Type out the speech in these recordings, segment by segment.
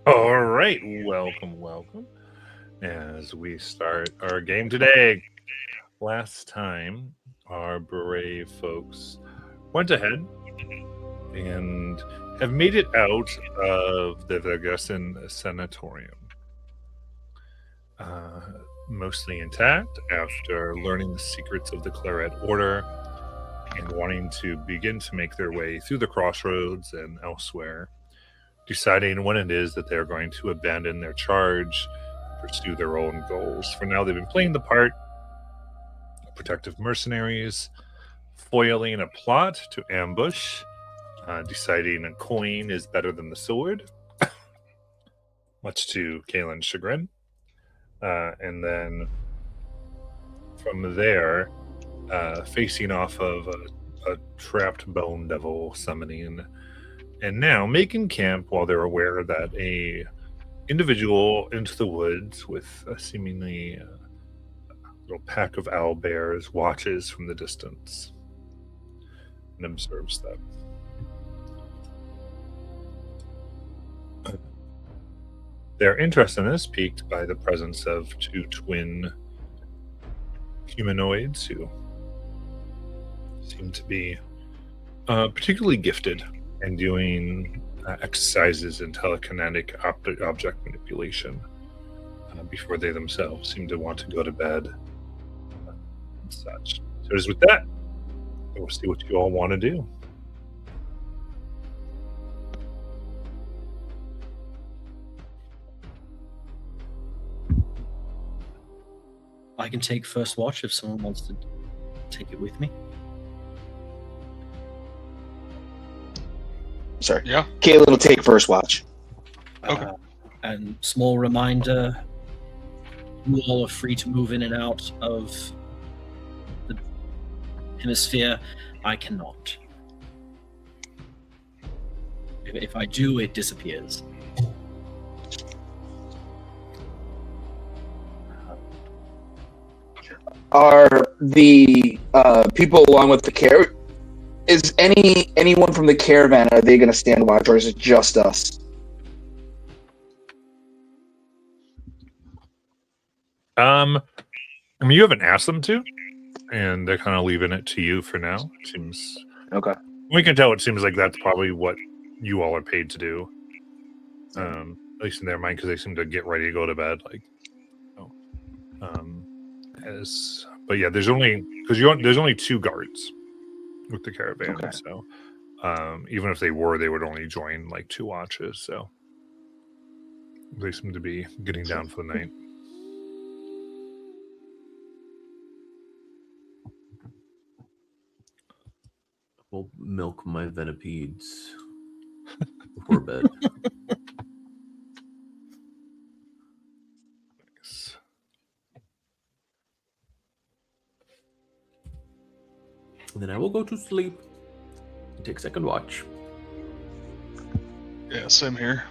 All right, welcome. As we start our game today, last time our brave folks went ahead and have made it out of the Vergessen Sanatorium. Mostly intact after learning the secrets of the Claret Order and wanting to begin to make their way through the crossroads and elsewhere, deciding when it is that they're going to abandon their charge and pursue their own goals. For now, they've been playing the part of protective mercenaries, foiling a plot to ambush, deciding a coin is better than the sword, much to Kaelin's chagrin. And then from there, facing off of a trapped bone devil summoning, and now making camp while they're aware that a individual into the woods with a seemingly little pack of owl bears watches from the distance and observes them. Their interest in this piqued by the presence of two twin humanoids who seem to be particularly gifted and doing exercises in telekinetic object manipulation before they themselves seem to want to go to bed and such. So as with that, we'll see what you all want to do. I can take first watch if someone wants to take it with me. Sorry. Yeah. Kaelin will take first watch. Okay. And small reminder, you all are free to move in and out of the hemisphere. I cannot. If I do, it disappears. Are the people along with the care? Is anyone from the caravan? Are they going to stand watch, or is it just us? I mean, you haven't asked them to, and they're kind of leaving it to you for now. It seems Okay. we can tell. It seems like that's probably what you all are paid to do, at least in their mind, because they seem to get ready to go to bed. Like, but yeah, there's only two guards with the caravan. Okay. So, even if they would only join like 2 watches. So they seem to be getting down for the night. We'll milk my venipedes before bed. Nice. And then I will go to sleep and take second watch. Yeah, same here.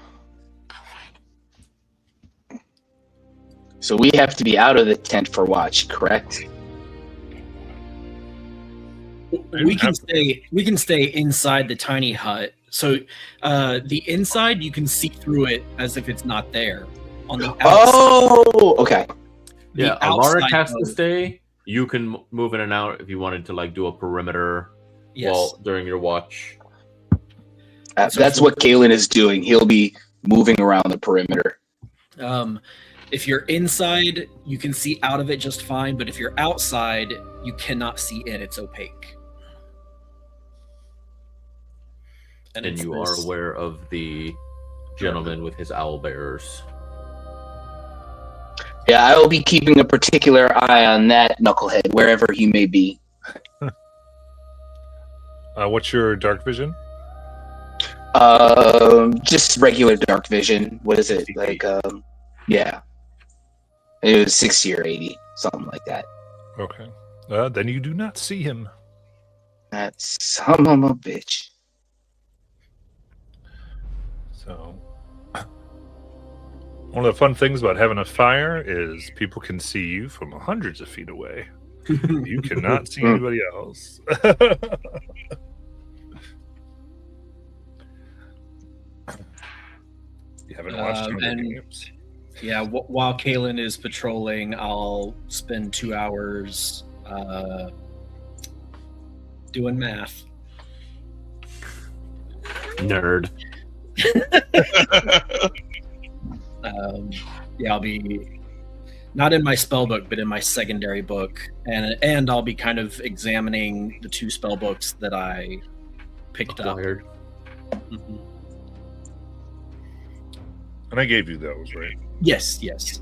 So we have to be out of the tent for watch, correct? We can stay inside the tiny hut. So the inside, you can see through it as if it's not there. On the outside, Oh, okay. Yeah, the Alaric outside has to mode. stay. You can move in and out if you wanted to like do a perimeter Yes. during your watch. That's what Kaelin is doing. He'll be moving around the perimeter. If you're inside, you can see out of it just fine, but if you're outside, you cannot see in. It's opaque. And it's you are this- aware of the gentleman with his owl bearers. Yeah, I will be keeping a particular eye on that knucklehead, wherever he may be. What's your dark vision? Just regular dark vision. What is it? Like, yeah. It was 60 or 80, something like that. Okay. Then you do not see him. That's son of a bitch. So, one of the fun things about having a fire is people can see you from hundreds of feet away. You cannot see anybody else. You haven't watched Hunger and- Games? Yeah, while Kalen is patrolling, I'll spend 2 hours doing math. Nerd. Yeah, I'll be not in my spell book, but in my secondary book, and I'll be kind of examining the 2 spell books that I picked up. Acquired. Mhm. And I gave you those, right? Yes, yes.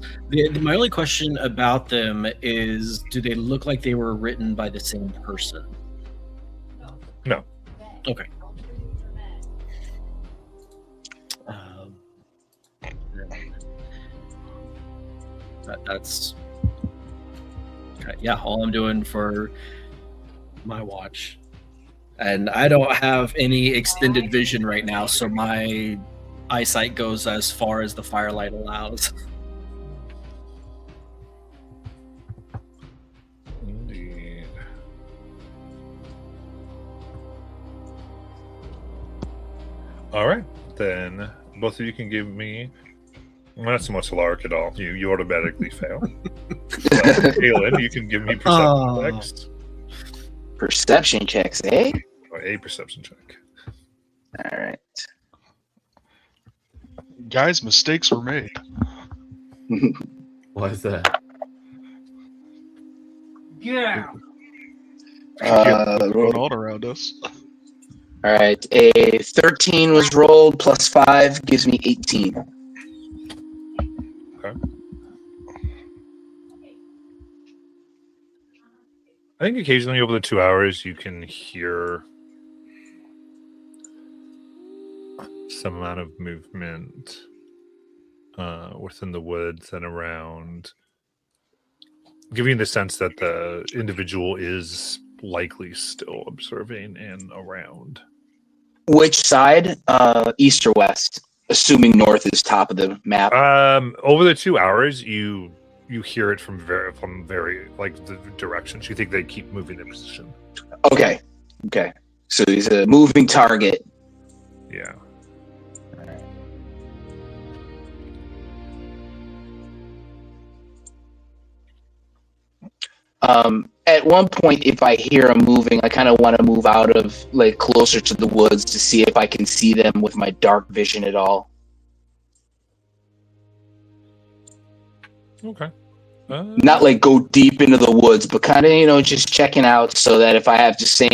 My only question about them is, do they look like they were written by the same person? No. Okay. That's okay. Yeah, all I'm doing for my watch, and I don't have any extended vision right now, so my eyesight goes as far as the firelight allows. Indeed. All right, then both of you can give me. Well, not so much Lark at all. You automatically fail. Kaylin, you can give me perception Oh. checks. Perception checks, eh? Or a perception check. All right. Guys, mistakes were made. Why is that? Yeah. Going on around us. All right. A 13 was rolled plus 5 gives me 18. I think occasionally over the 2 hours you can hear some amount of movement within the woods and around, giving you the sense that the individual is likely still observing and around. Which side? East or west? Assuming north is top of the map. Over the 2 hours, you hear it from very like the directions. You think they keep moving their position. Okay. Okay. So he's a moving target. Yeah. At one point, if I hear them moving, I kind of want to move out of, like, closer to the woods to see if I can see them with my dark vision at all. Okay. Not like go deep into the woods, but kind of, just checking out so that if I have to say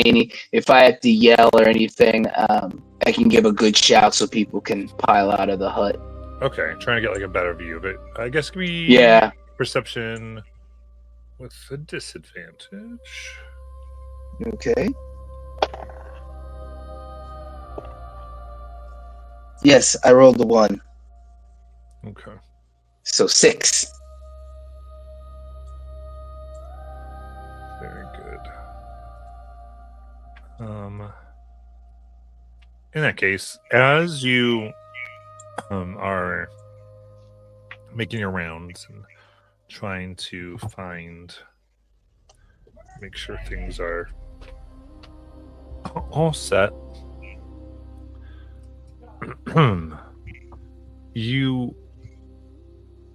if I have to yell or anything, I can give a good shout so people can pile out of the hut. Okay. Trying to get like a better view of it. I guess give me Yeah. perception with a disadvantage. Okay. Yes, I rolled the 1. Okay. So 6. Very good. In that case, as you are making your rounds and trying to make sure things are all set, you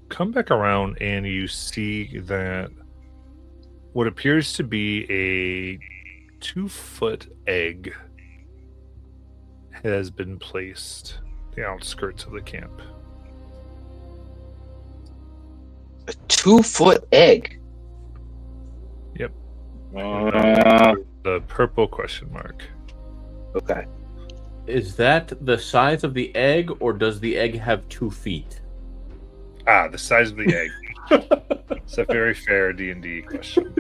come back around and you see that what appears to be a 2-foot egg has been placed on the outskirts of the camp. A 2-foot egg. Yep. Uh, The purple question mark. okay. Is that the size of the egg, or does the egg have 2 feet? Ah, the size of the egg. It's a very fair D&D question.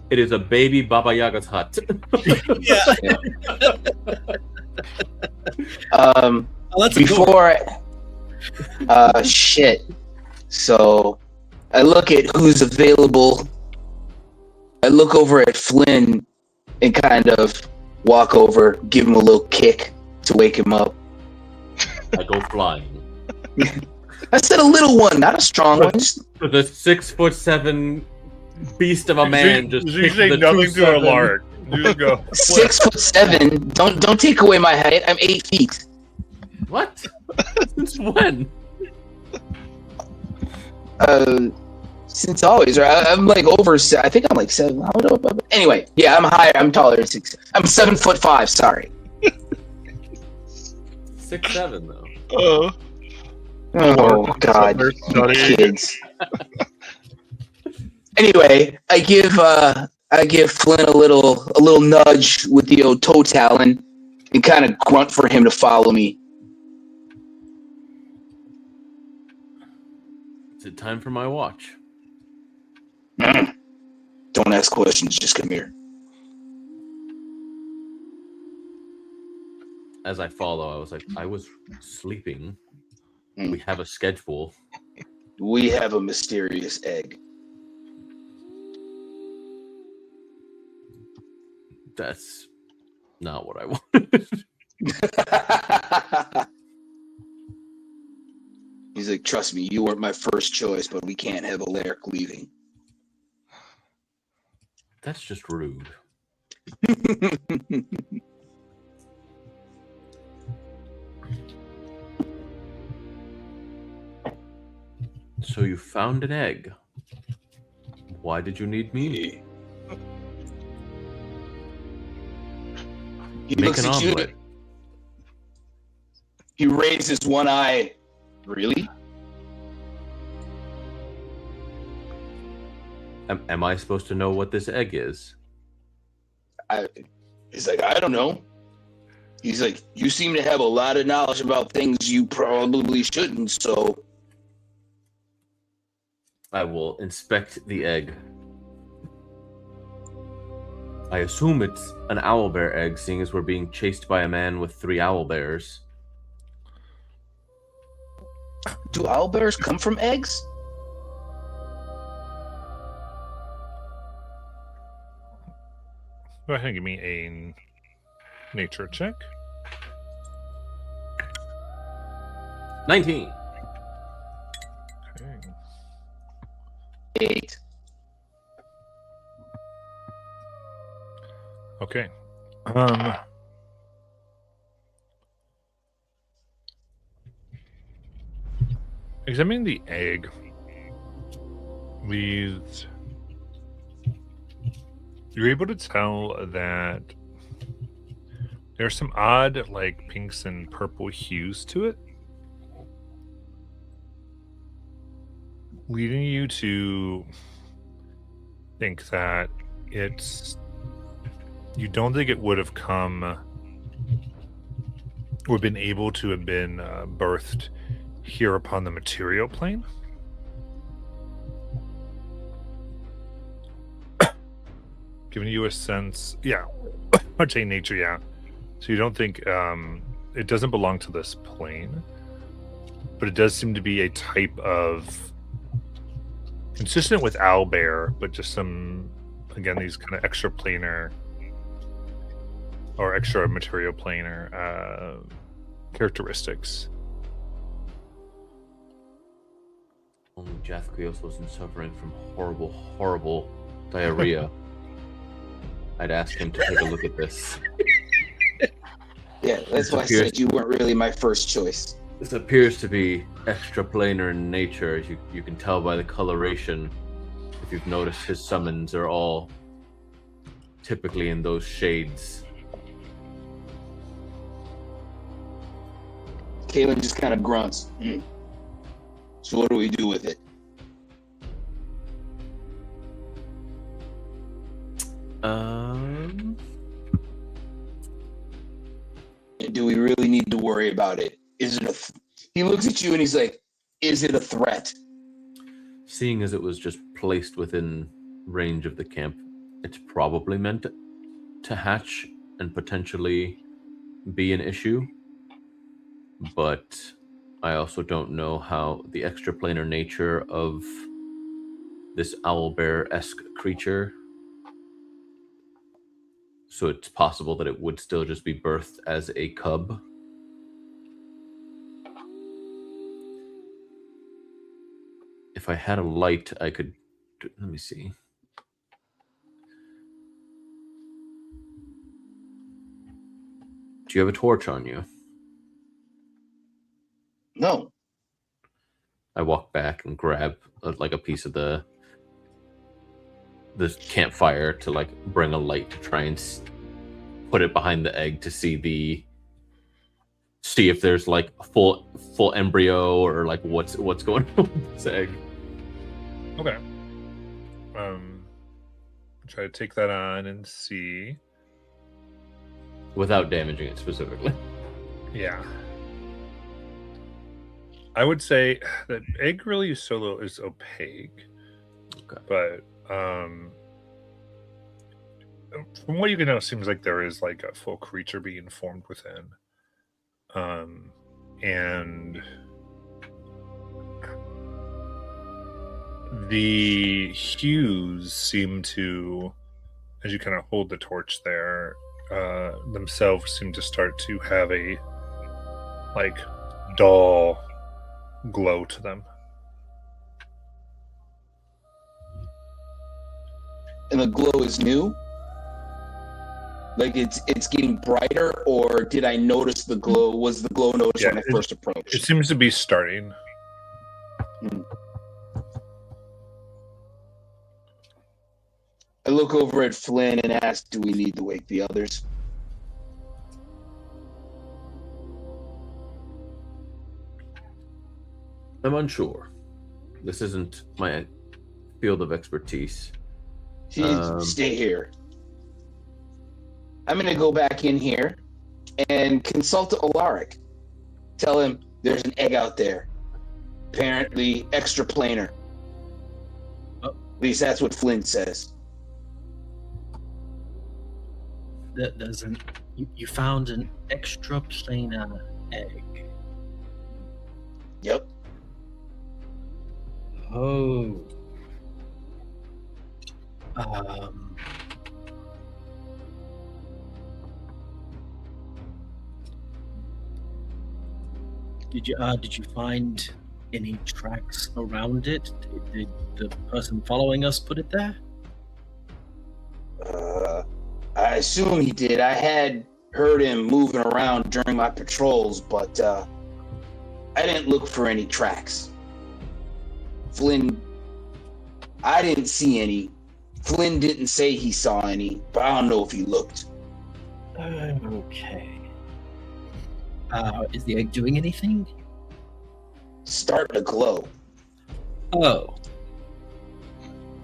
It is a baby Baba Yaga's hut. Um, Let's before shit. So I look at who's available. I look over at Flynn and kind of walk over, give him a little kick to wake him up. I go flying. I said a little one, not a strong one. Just The 6'7" beast of a man just you kicked say the nothing to a 2'7". lark. You just go 6'7". Don't take away my height. I'm 8 feet. What? Since when? Since always, right? I'm like over. I think I'm like 7. I don't know. Anyway, yeah, I'm higher. I'm taller than 6. I'm 7'5". Sorry. 6'7" though. Oh God, They're you studying. kids. Anyway, I give Flynn a little nudge with the old toe talon and kind of grunt for him to follow me. Is it time for my watch? Don't ask questions. Just come here. As I follow, I was like, I was sleeping. Mm. We have a schedule. We have a mysterious egg. That's not what I wanted. He's like, trust me, you weren't my first choice, but we can't have Alaric leaving. That's just rude. So you found an egg. Why did you need me? He Make looks an at you. omelet. He raises one eye. Really? Am I supposed to know what this egg is? He's like, I don't know. He's like, you seem to have a lot of knowledge about things you probably shouldn't, so. I will inspect the egg. I assume it's an owlbear egg, seeing as we're being chased by a man with 3 owlbears. Do owlbears come from eggs? Go ahead and give me a nature check. 19. Okay. 8. Okay. Examining the egg leads. You're able to tell that there's some odd, like, pinks and purple hues to it, leading you to think that it's. You don't think it would have come or been able to have been birthed here upon the material plane. Giving you a sense, yeah, I'd say nature, yeah. So you don't think it doesn't belong to this plane, but it does seem to be a type of consistent with owlbear, but just some, again, these kind of extraplanar or extra material planar characteristics. Only Jathquios wasn't suffering from horrible, horrible diarrhea. I'd ask him to take a look at this. Yeah, that's why I said you weren't really my first choice. This appears to be extraplanar in nature, as you can tell by the coloration. If you've noticed, his summons are all typically in those shades. Kaylin just kind of grunts. So what do we do with it? Um, And do we really need to worry about it? Is it he looks at you and he's like, is it a threat? seeing as it was just placed within range of the camp, it's probably meant to hatch and potentially be an issue. But I also don't know how the extraplanar nature of this owlbear-esque creature. So it's possible that it would still just be birthed as a cub. If I had a light, I could... Let me see. Do you have a torch on you? No. I walk back and grab like a piece of the campfire to like bring a light to try and put it behind the egg to see if there's like a full embryo or like what's going on with this egg. Okay. Try to take that on and see. Without damaging it specifically. Yeah. I would say that egg really solo is opaque. Okay. But from what you can know, it seems like there is like a full creature being formed within. And the hues seem to, as you kind of hold the torch there, themselves seem to start to have a like dull glow to them. And the glow is new? Like it's getting brighter, or did I notice the glow? Was the glow noticed when I first approached? It seems to be starting. I look over at Flynn and ask, do we need to wake the others? I'm unsure. This isn't my field of expertise. Stay here. I'm going to go back in here and consult Alaric. Tell him there's an egg out there. Apparently extraplanar. Oh. At least that's what Flynn says. That doesn't. You found an extraplanar egg. Yep. Oh. Did you find any tracks around it? Did the person following us put it there? I assume he did. I had heard him moving around during my patrols, but I didn't look for any tracks. Flynn, I didn't see any. Flynn didn't say he saw any, but I don't know if he looked. Okay. Is the egg doing anything? Starting to glow. Oh.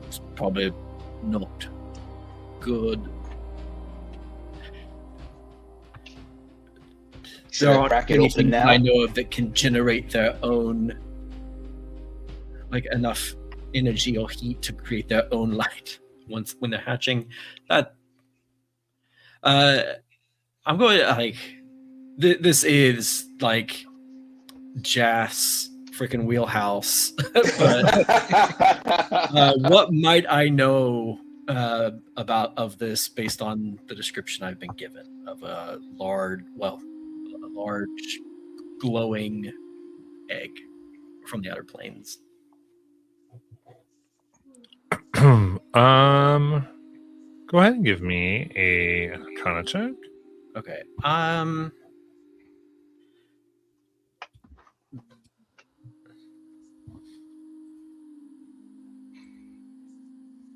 It's probably not good. Should There I aren't crack it open anything now? I know of that can generate their own, like enough energy or heat to create their own light when they're hatching. That I'm going to like this is like Jas freaking wheelhouse. But what might I know of this based on the description I've been given of a large glowing egg from the outer planes? Go ahead and give me a Arcana check. Okay.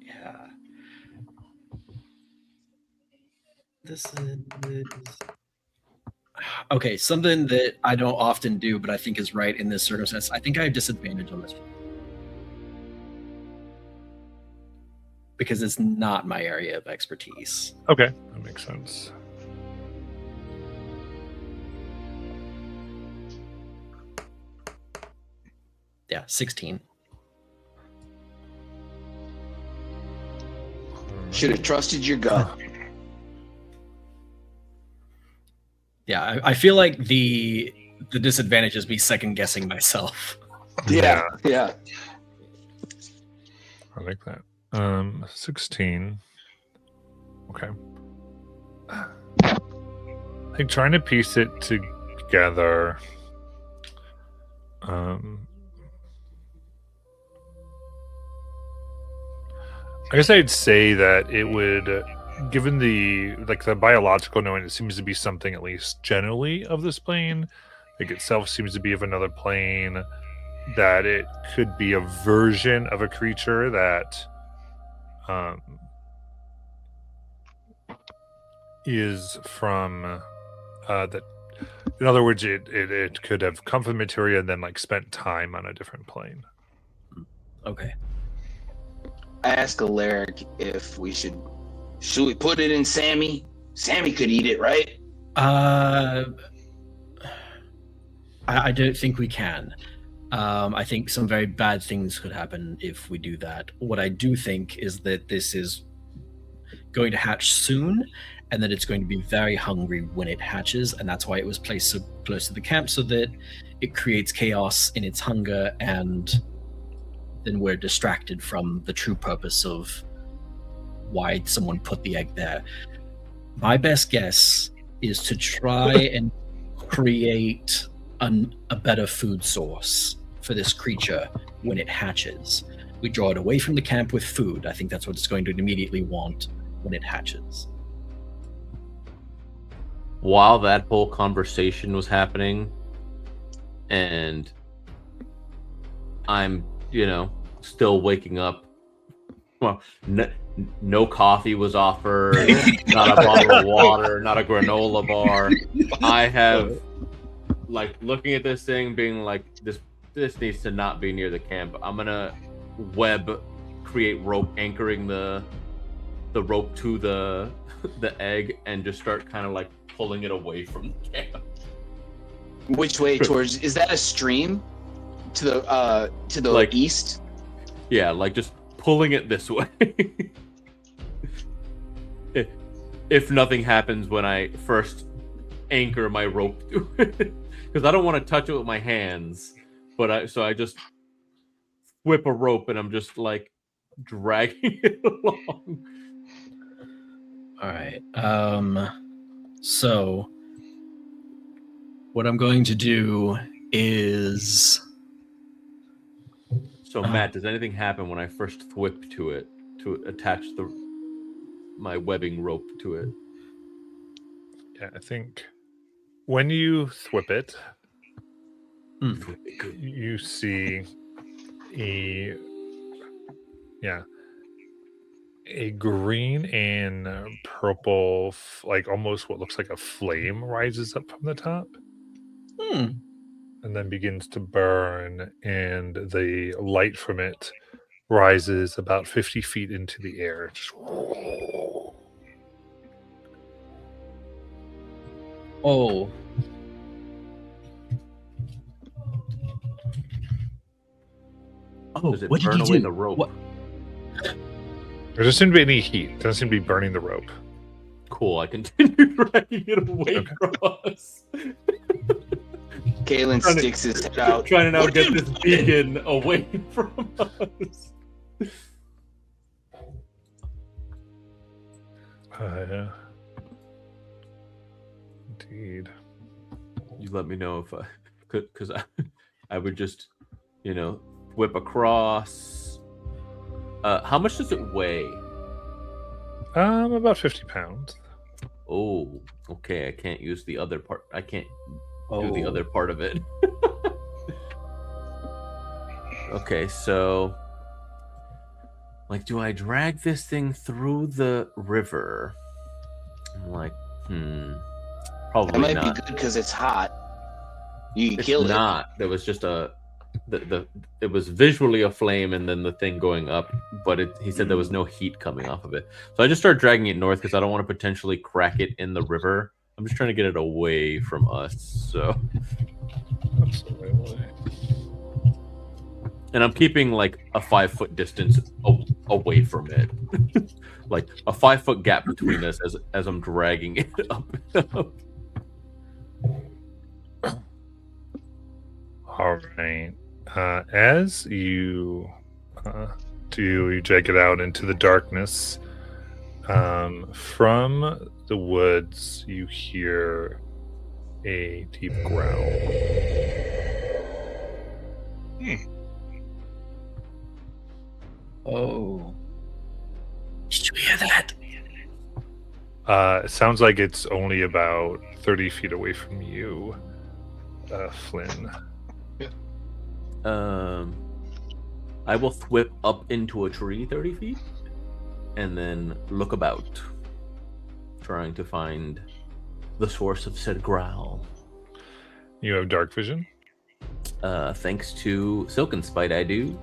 Yeah. This is Okay, something that I don't often do, but I think is right in this circumstance. I think I have disadvantage on this because it's not my area of expertise. Okay, that makes sense. Yeah, 16. Should have trusted your gut. Yeah, I feel like the disadvantage is me second guessing myself. Yeah. I like that. 16. Okay. Like trying to piece it together. I guess I'd say that it would, given the biological knowing, it seems to be something at least generally of this plane. Like itself seems to be of another plane. That it could be a version of a creature that is from that. In other words, it could have come from materia and then like spent time on a different plane. Okay. I asked Alaric if should we put it in Sammy? Sammy could eat it, right? I don't think we can. I think some very bad things could happen if we do that. What I do think is that this is going to hatch soon, and that it's going to be very hungry when it hatches, and that's why it was placed so close to the camp, so that it creates chaos in its hunger, and then we're distracted from the true purpose of why someone put the egg there. My best guess is to try and create a better food source for this creature when it hatches. We draw it away from the camp with food. I think that's what it's going to immediately want when it hatches. While that whole conversation was happening, and I'm, still waking up. Well, no coffee was offered, not a bottle of water, not a granola bar. I have, looking at this thing, being like, this needs to not be near the camp. I'm gonna create rope anchoring the rope to the egg, and just start kind of pulling it away from the camp. Which way towards? Is that a stream to the east? Yeah, just pulling it this way. if nothing happens when I first anchor my rope to it, because I don't want to touch it with my hands. But I just whip a rope and I'm just dragging it along. All right. So what I'm going to do is. So Matt, does anything happen when I first whip to it to attach my webbing rope to it? Yeah, I think when you whip it, you see a green and purple, almost what looks like a flame rises up from the top. And then begins to burn, and the light from it rises about 50 feet into the air. Oh. Does it what burn did away you do? the rope? What? There doesn't seem to be any heat. It doesn't seem to be burning the rope. Cool, I continue dragging it away from us. Kalen sticks his head out. Trying to now get this beacon away from us. Yeah. Indeed. You let me know if I could, because I would just, whip across. How much does it weigh? About 50 pounds. Oh, okay. I can't use the other part. I can't do the other part of it. Okay, so do I drag this thing through the river? I'm Probably That might not. be good because it's hot. You can It's kill it. not. There was just it was visually a flame and then the thing going up, but he said there was no heat coming off of it. So I just started dragging it north because I don't want to potentially crack it in the river. I'm just trying to get it away from us. So, Absolutely. and I'm keeping like a 5-foot distance away from it, like a 5-foot gap between us as I'm dragging it up. All right. As you you drag it out into the darkness, from the woods you hear a deep growl. Oh. Did you hear that? It sounds like it's only about 30 feet away from you, Flynn. I will whip up into a tree 30 feet and then look about, trying to find the source of said growl. You have dark vision? Thanks to Silken Spite, I do.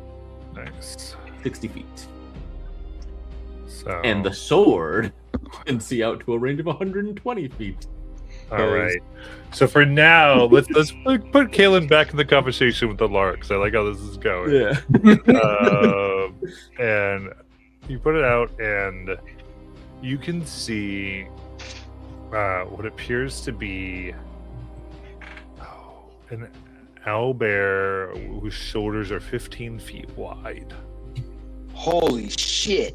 Nice. 60 feet. So, And the sword can see out to a range of 120 feet. all right. So for now, let's put Kaylin back in the conversation with the larks. I like how this is going. Yeah. And you put it out, and you can see what appears to be an owlbear whose shoulders are 15 feet wide. Holy shit.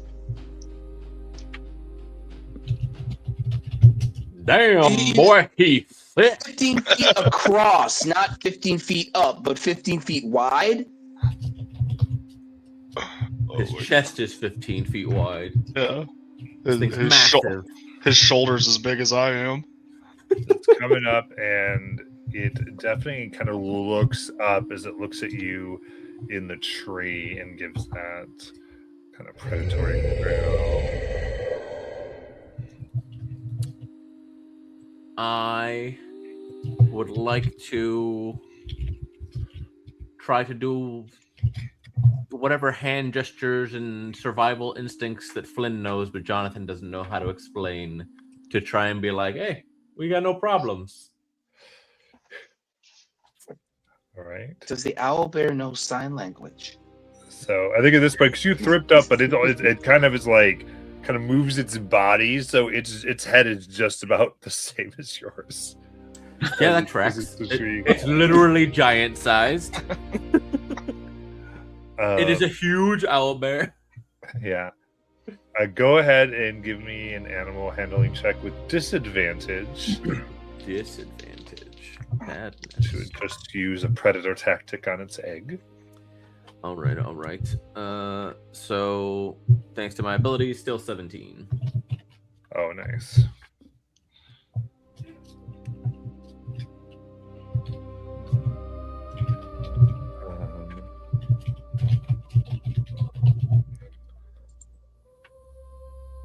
Damn, boy, he fit. 15 feet across, not 15 feet up, but 15 feet wide? His chest is 15 feet wide. Yeah. This thing's His, massive. his shoulders as big as I am. It's coming up, and it definitely kind of looks up as it looks at you in the tree and gives that kind of predatory growl. I would like to try to do whatever hand gestures and survival instincts that Flynn knows, but Jonathan doesn't know how to explain, to try and be like, hey, we got no problems. All right. Does the owlbear know sign language? So I think at this point, because you thripped up, but it kind of is like kind of moves its body, so its head is just about the same as yours. Yeah, that tracks. It's the tree. It's literally giant sized. Um, It is a huge owlbear. Yeah. Go ahead and give me an animal handling check with disadvantage Disadvantage. to Madness. just use a predator tactic on its egg. All right. So thanks to my ability, still 17. Oh, nice.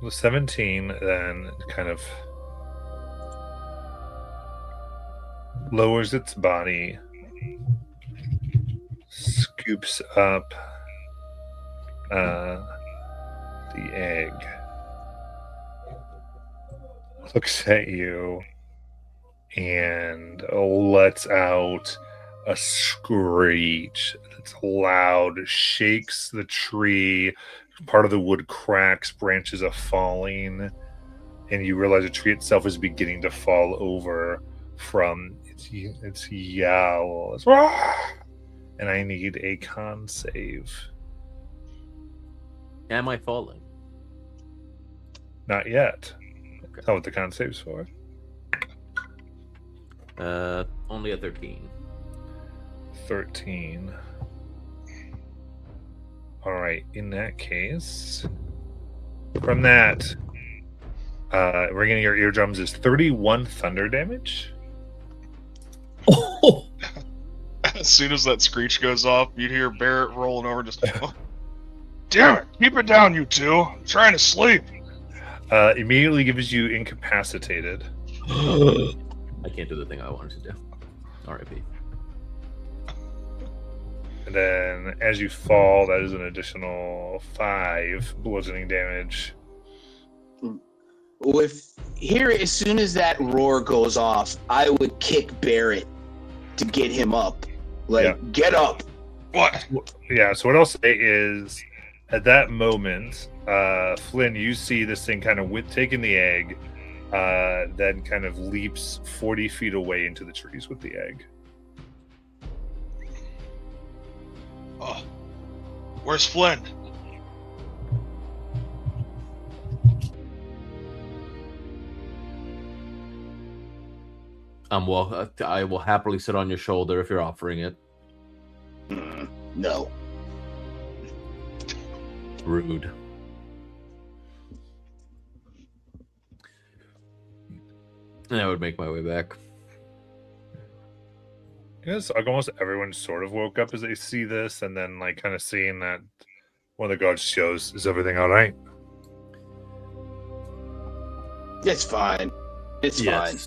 The 17 then kind of lowers its body, scoops up the egg, looks at you, and lets out a screech that's loud, shakes the tree. Part of the wood cracks, branches are falling, and you realize the tree itself is beginning to fall over from its yowls. And I need a con save. Am I falling? Not yet. Okay. That's not what the con save's for. Only a 13. 13. All right. In that case, from that, ringing in your eardrums is 31 thunder damage. Oh, As soon as that screech goes off, you'd hear Barrett rolling over just, damn it, keep it down, you two. I'm trying to sleep. Immediately gives you incapacitated. I can't do the thing I wanted to do. R.I.P. And then as you fall, that is an additional 5 bludgeoning damage. With here, as soon as that roar goes off, I would kick Barrett to get him up. Like, get up. What? Yeah, so what I'll say is, at that moment, Flynn, you see this thing kind of taking the egg, then kind of leaps 40 feet away into the trees with the egg. Oh, where's Flynn? Well, I will happily sit on your shoulder if you're offering it. No. Rude. And I would make my way back. I guess like almost everyone sort of woke up as they see this, and then like kind of seeing that one of the guards shows, "Is everything all right?" It's fine. It's fine.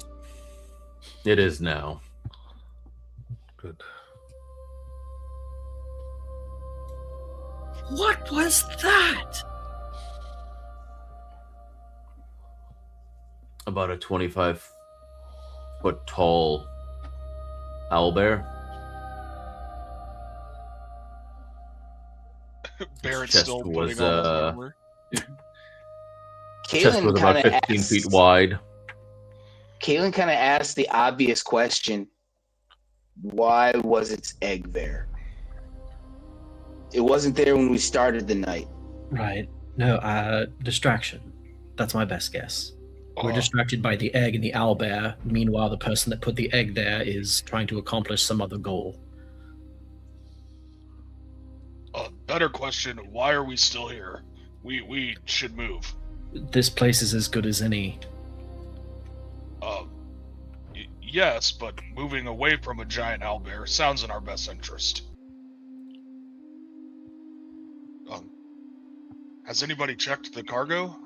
It is now. Good. What was that? About a 25-foot tall owlbear. Barrett's Chest still was, putting on his armor. Chest was Caitlin about kind of 15 feet wide. Caitlin kind of asked the obvious question: why was its egg there? It wasn't there when we started the night. Right. No, distraction. That's my best guess. We're Oh, distracted by the egg and the owlbear. Meanwhile, the person that put the egg there is trying to accomplish some other goal. a better question, why are we still here? We should move. This place is as good as any. Yes, but moving away from a giant owlbear sounds in our best interest. Has anybody checked the cargo?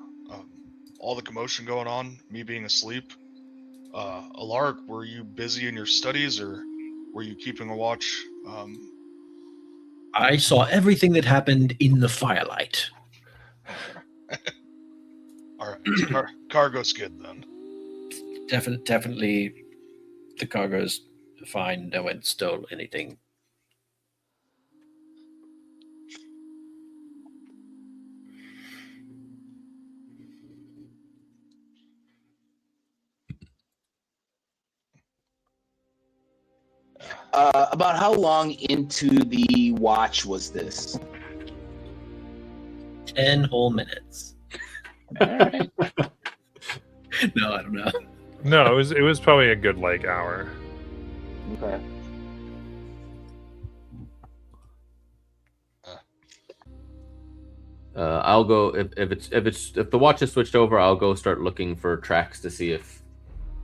All the commotion going on, me being asleep. Alaric, were you busy in your studies, or were you keeping a watch? I saw everything that happened in the firelight. All right, cargo's good then. Definitely, the cargo's fine. No one stole anything. About how long into the watch was this? 10 whole minutes. All right. No, I don't know. No, it was probably a good like hour. Okay. I'll go if the watch is switched over. I'll go start looking for tracks to see if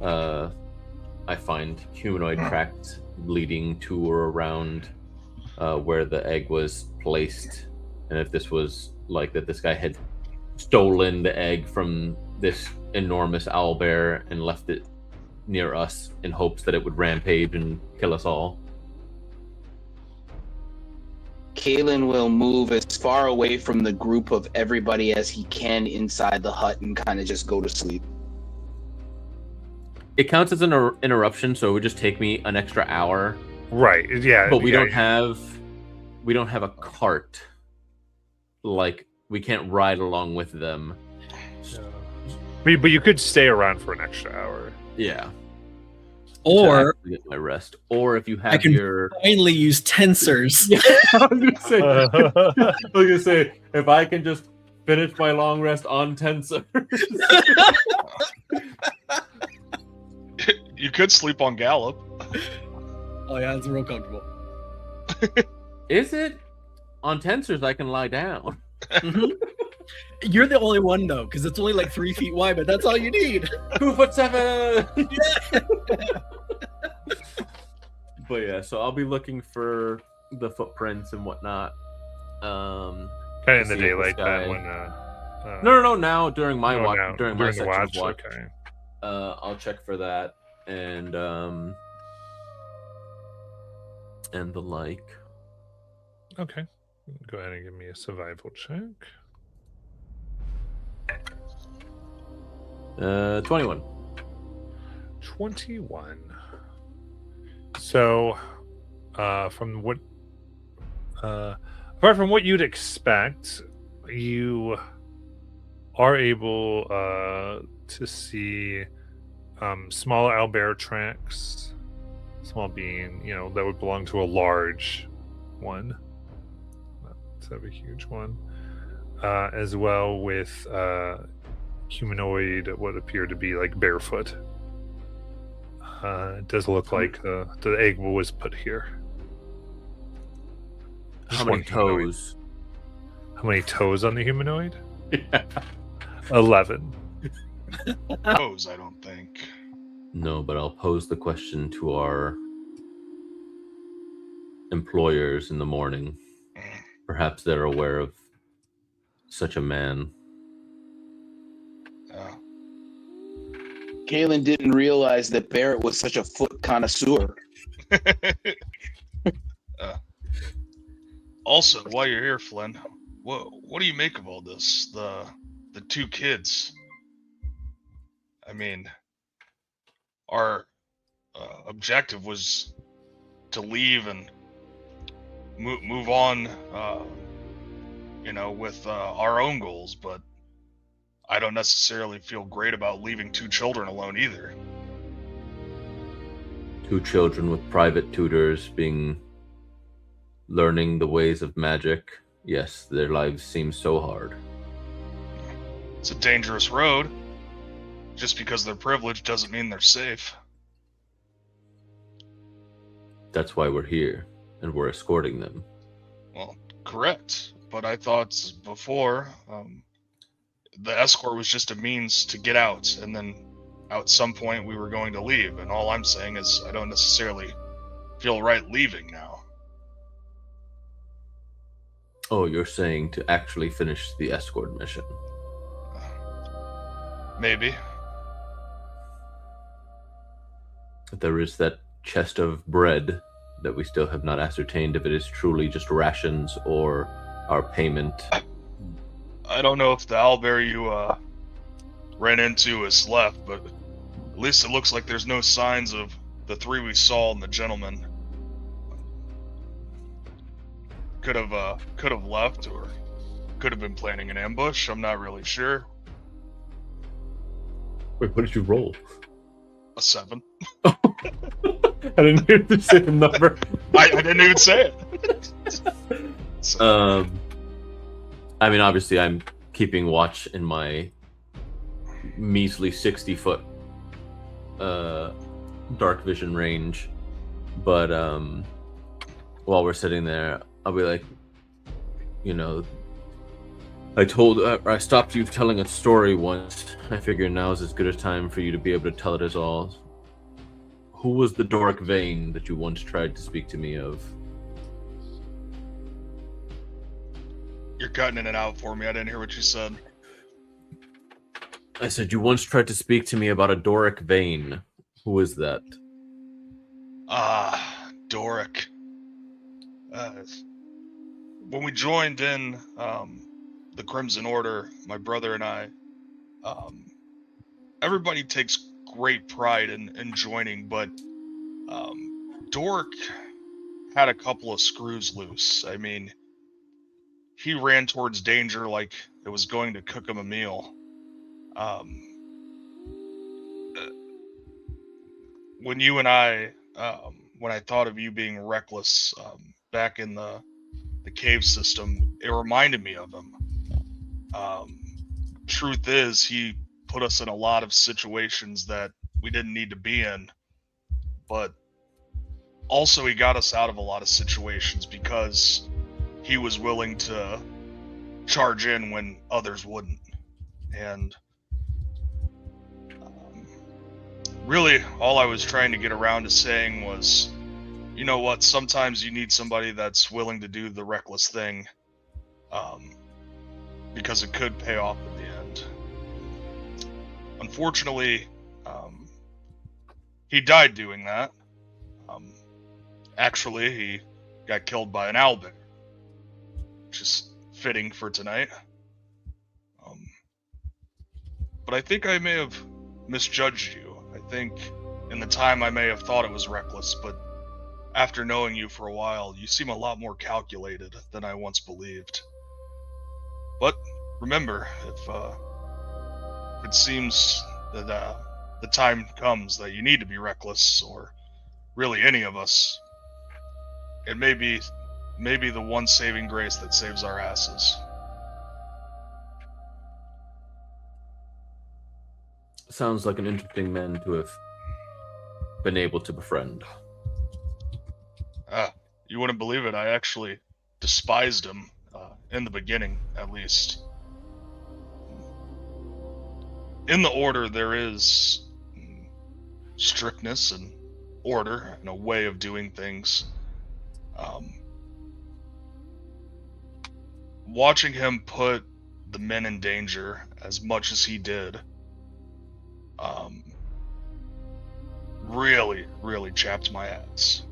I find humanoid tracks leading to or around where the egg was placed, and if this was like that, this guy had stolen the egg from this enormous owlbear and left it near us in hopes that it would rampage and kill us all. Kalen will move as far away from the group of everybody as he can inside the hut and kind of just go to sleep. It counts as an interruption, so it would just take me an extra hour. Right. Yeah. But we yeah, don't have a cart. Like, we can't ride along with them. But you could stay around for an extra hour. Yeah. Or To actually get my rest. Or if you have I can your finally use tensors. I was gonna say if I can just finish my long rest on tensor. You could sleep on Gallop. Oh yeah, it's real comfortable. Is it? On tensors I can lie down. You're the only one though, because it's only like 3 feet wide, but that's all you need. 2'7". But yeah, so I'll be looking for the footprints and whatnot. Kind of in the See if this daylight guy- time when. No. Now during my oh, watch, no, during my the section of watch, Okay. I'll check for that. and the like. Okay. Go ahead and give me a survival check. 21. 21. So, from what, apart from what you'd expect, you are able to see small owlbear tracks. Small being, that would belong to a large one. Not a huge one. As well with humanoid, what appear to be like barefoot. It does look like the egg was put here. How Just many one humanoid. toes? How many toes on the humanoid? Yeah. 11. Toes, I don't think. No, but I'll pose the question to our employers in the morning. Perhaps they're aware of such a man. Yeah. Kalen didn't realize that Barrett was such a foot connoisseur. Also, while you're here, Flynn, what do you make of all this? The two kids. I mean, our objective was to leave and move on, with our own goals, but I don't necessarily feel great about leaving two children alone either. 2 children with private tutors learning the ways of magic. Yes, their lives seem so hard. It's a dangerous road. Just because they're privileged doesn't mean they're safe. That's why we're here, and we're escorting them. Well, correct. But I thought before, the escort was just a means to get out, and then at some point we were going to leave. And all I'm saying is I don't necessarily feel right leaving now. Oh, you're saying to actually finish the escort mission? Maybe. There is that chest of bread that we still have not ascertained if it is truly just rations or our payment. I don't know if the owlbear you ran into is left, but at least it looks like there's no signs of the 3 we saw and the gentleman. Could have left, or could have been planning an ambush. I'm not really sure. Wait, what did you roll? A 7. I didn't hear the same number. I didn't even say it. So, I mean, obviously, I'm keeping watch in my measly 60-foot dark vision range. But while we're sitting there, I'll be like, I stopped you telling a story once. I figure now is as good a time for you to be able to tell it as all. Who was the Doric Vane that you once tried to speak to me of? you're cutting in and out for me. I didn't hear what you said. I said you once tried to speak to me about a Doric Vane. Who is that? Doric. When we joined in the Crimson Order, my brother and I, everybody takes great pride in joining, but Doric had a couple of screws loose. I mean, he ran towards danger like it was going to cook him a meal. When you and I, when I thought of you being reckless back in the cave system, it reminded me of him. Truth is, he put us in a lot of situations that we didn't need to be in, but also he got us out of a lot of situations because he was willing to charge in when others wouldn't. And really, all I was trying to get around to saying was, you know what, sometimes you need somebody that's willing to do the reckless thing, because it could pay off at the end. Unfortunately, he died doing that. Actually, he got killed by an owlbear, which is fitting for tonight. But I think I may have misjudged you. I think in the time I may have thought it was reckless, but after knowing you for a while, you seem a lot more calculated than I once believed. But remember, if it seems that the time comes that you need to be reckless, or really any of us, it may be the one saving grace that saves our asses. Sounds like an interesting man to have been able to befriend. You wouldn't believe it. I actually despised him in the beginning, at least. In the Order, there is strictness and order and a way of doing things. Watching him put the men in danger as much as he did, really, really chapped my ass.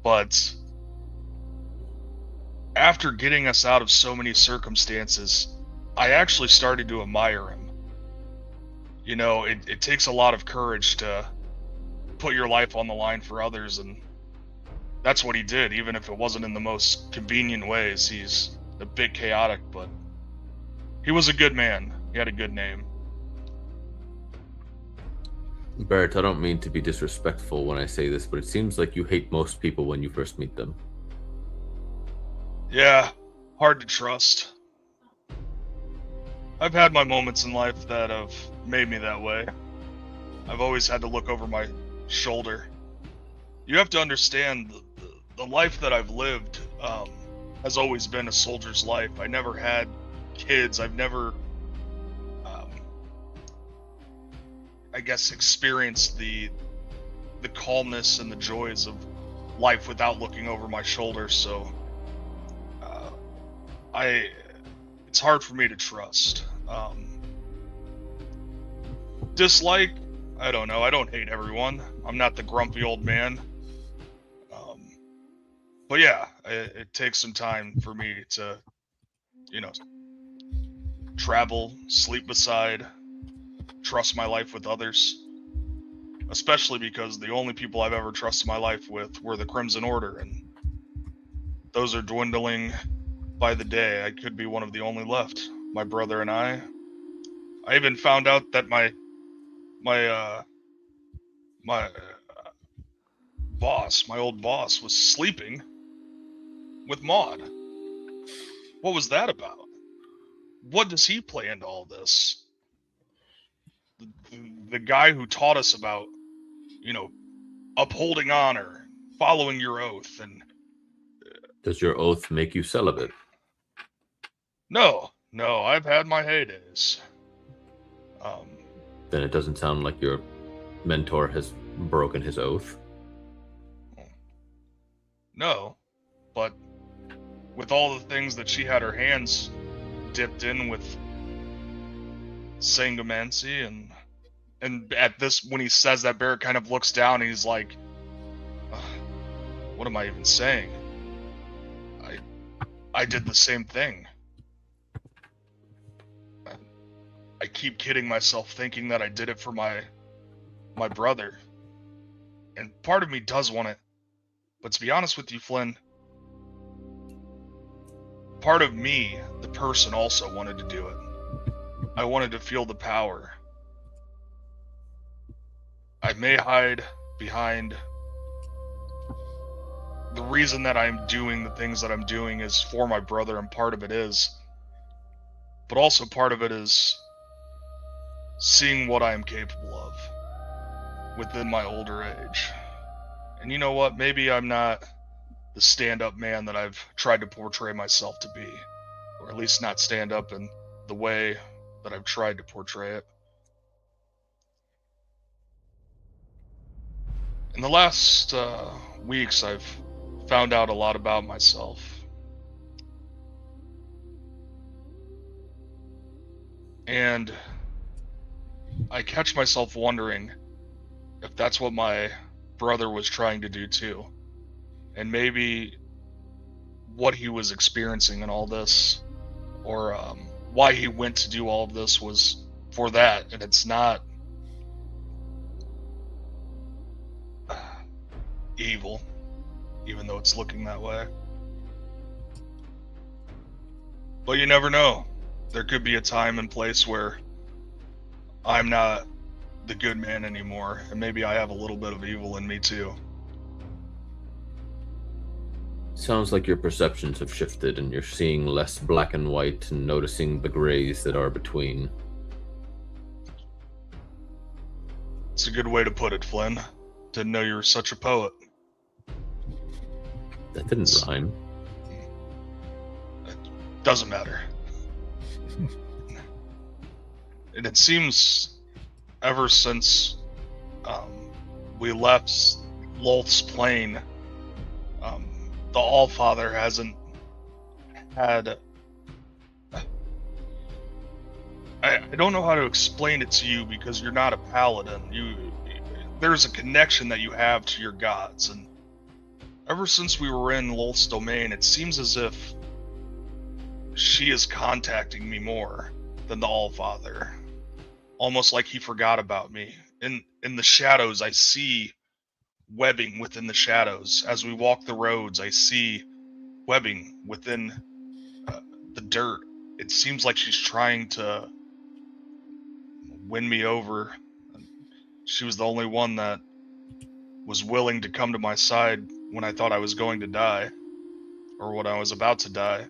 But after getting us out of so many circumstances, I actually started to admire him. You know, it takes a lot of courage to put your life on the line for others, and that's what he did, even if it wasn't in the most convenient ways. He's a bit chaotic, but he was a good man. He had a good name. Barrett, I don't mean to be disrespectful when I say this, but it seems like you hate most people when you first meet them. Yeah, hard to trust. I've had my moments in life that have made me that way. I've always had to look over my shoulder. You have to understand the life that I've lived has always been a soldier's life. I never had kids. I've never, I guess, experienced the calmness and the joys of life without looking over my shoulder. So, it's hard for me to trust. Dislike, I don't know. I don't hate everyone. I'm not the grumpy old man. But yeah, it takes some time for me to, travel, sleep beside, trust my life with others. Especially because the only people I've ever trusted my life with were the Crimson Order, and those are dwindling by the day. I could be one of the only left. My brother and I even found out that my boss, my old boss, was sleeping with Maud. What was that about? What does he play into all this? The guy who taught us about, upholding honor, following your oath, and... Does your oath make you celibate? No, I've had my heydays. Then it doesn't sound like your mentor has broken his oath. No, but with all the things that she had her hands dipped in with Sangomancy, and at this, when he says that, Barrett kind of looks down and he's like, what am I even saying? I did the same thing. I keep kidding myself thinking that I did it for my brother. And part of me does want it. But to be honest with you, Flynn, part of me, the person, also wanted to do it. I wanted to feel the power. I may hide behind the reason that I'm doing the things that I'm doing is for my brother, and part of it is. But also part of it is seeing what I am capable of within my older age. And you know what? Maybe I'm not the stand-up man that I've tried to portray myself to be. Or at least not stand up in the way that I've tried to portray it. In the last weeks, I've found out a lot about myself. And I catch myself wondering if that's what my brother was trying to do too. And maybe what he was experiencing in all this, or why he went to do all of this was for that, and it's not evil, even though it's looking that way. But you never know. There could be a time and place where I'm not the good man anymore, and maybe I have a little bit of evil in me too. Sounds like your perceptions have shifted and you're seeing less black and white and noticing the grays that are between. It's a good way to put it, Flynn. Didn't know you were such a poet. That didn't rhyme. Doesn't matter. And it seems ever since we left Lolth's plane, the Allfather hasn't had... I don't know how to explain it to you because you're not a paladin. There's a connection that you have to your gods, and ever since we were in Lolth's domain, it seems as if she is contacting me more than the Allfather. Almost like he forgot about me. In the shadows, I see webbing within the shadows. As we walk the roads, I see webbing within the dirt. It seems like she's trying to win me over. She was the only one that was willing to come to my side when I thought I was going to die, or when I was about to die.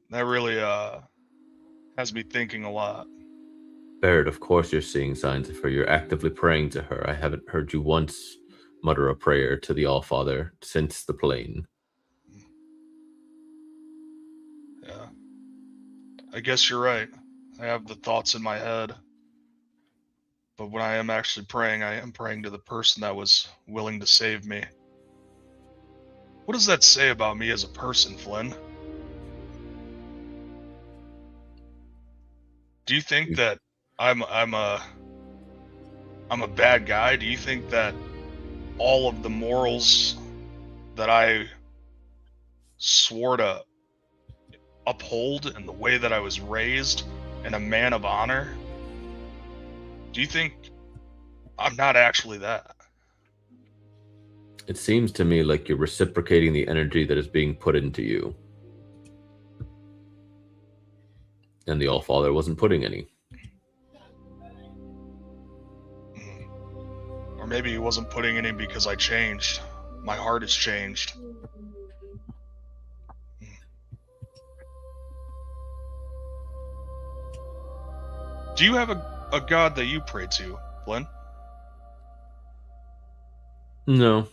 That really has me thinking a lot. Barrett, of course you're seeing signs of her. You're actively praying to her. I haven't heard you once mutter a prayer to the Allfather since the plane. Yeah. I guess you're right. I have the thoughts in my head. But when I am actually praying, I am praying to the person that was willing to save me. What does that say about me as a person, Flynn? Do you think that I'm a bad guy? Do you think that all of the morals that I swore to uphold and the way that I was raised and a man of honor, do you think I'm not actually that? It seems to me like you're reciprocating the energy that is being put into you. And the Allfather wasn't putting any. Or maybe he wasn't putting any because I changed. My heart has changed. Do you have a god that you pray to, Flynn? No.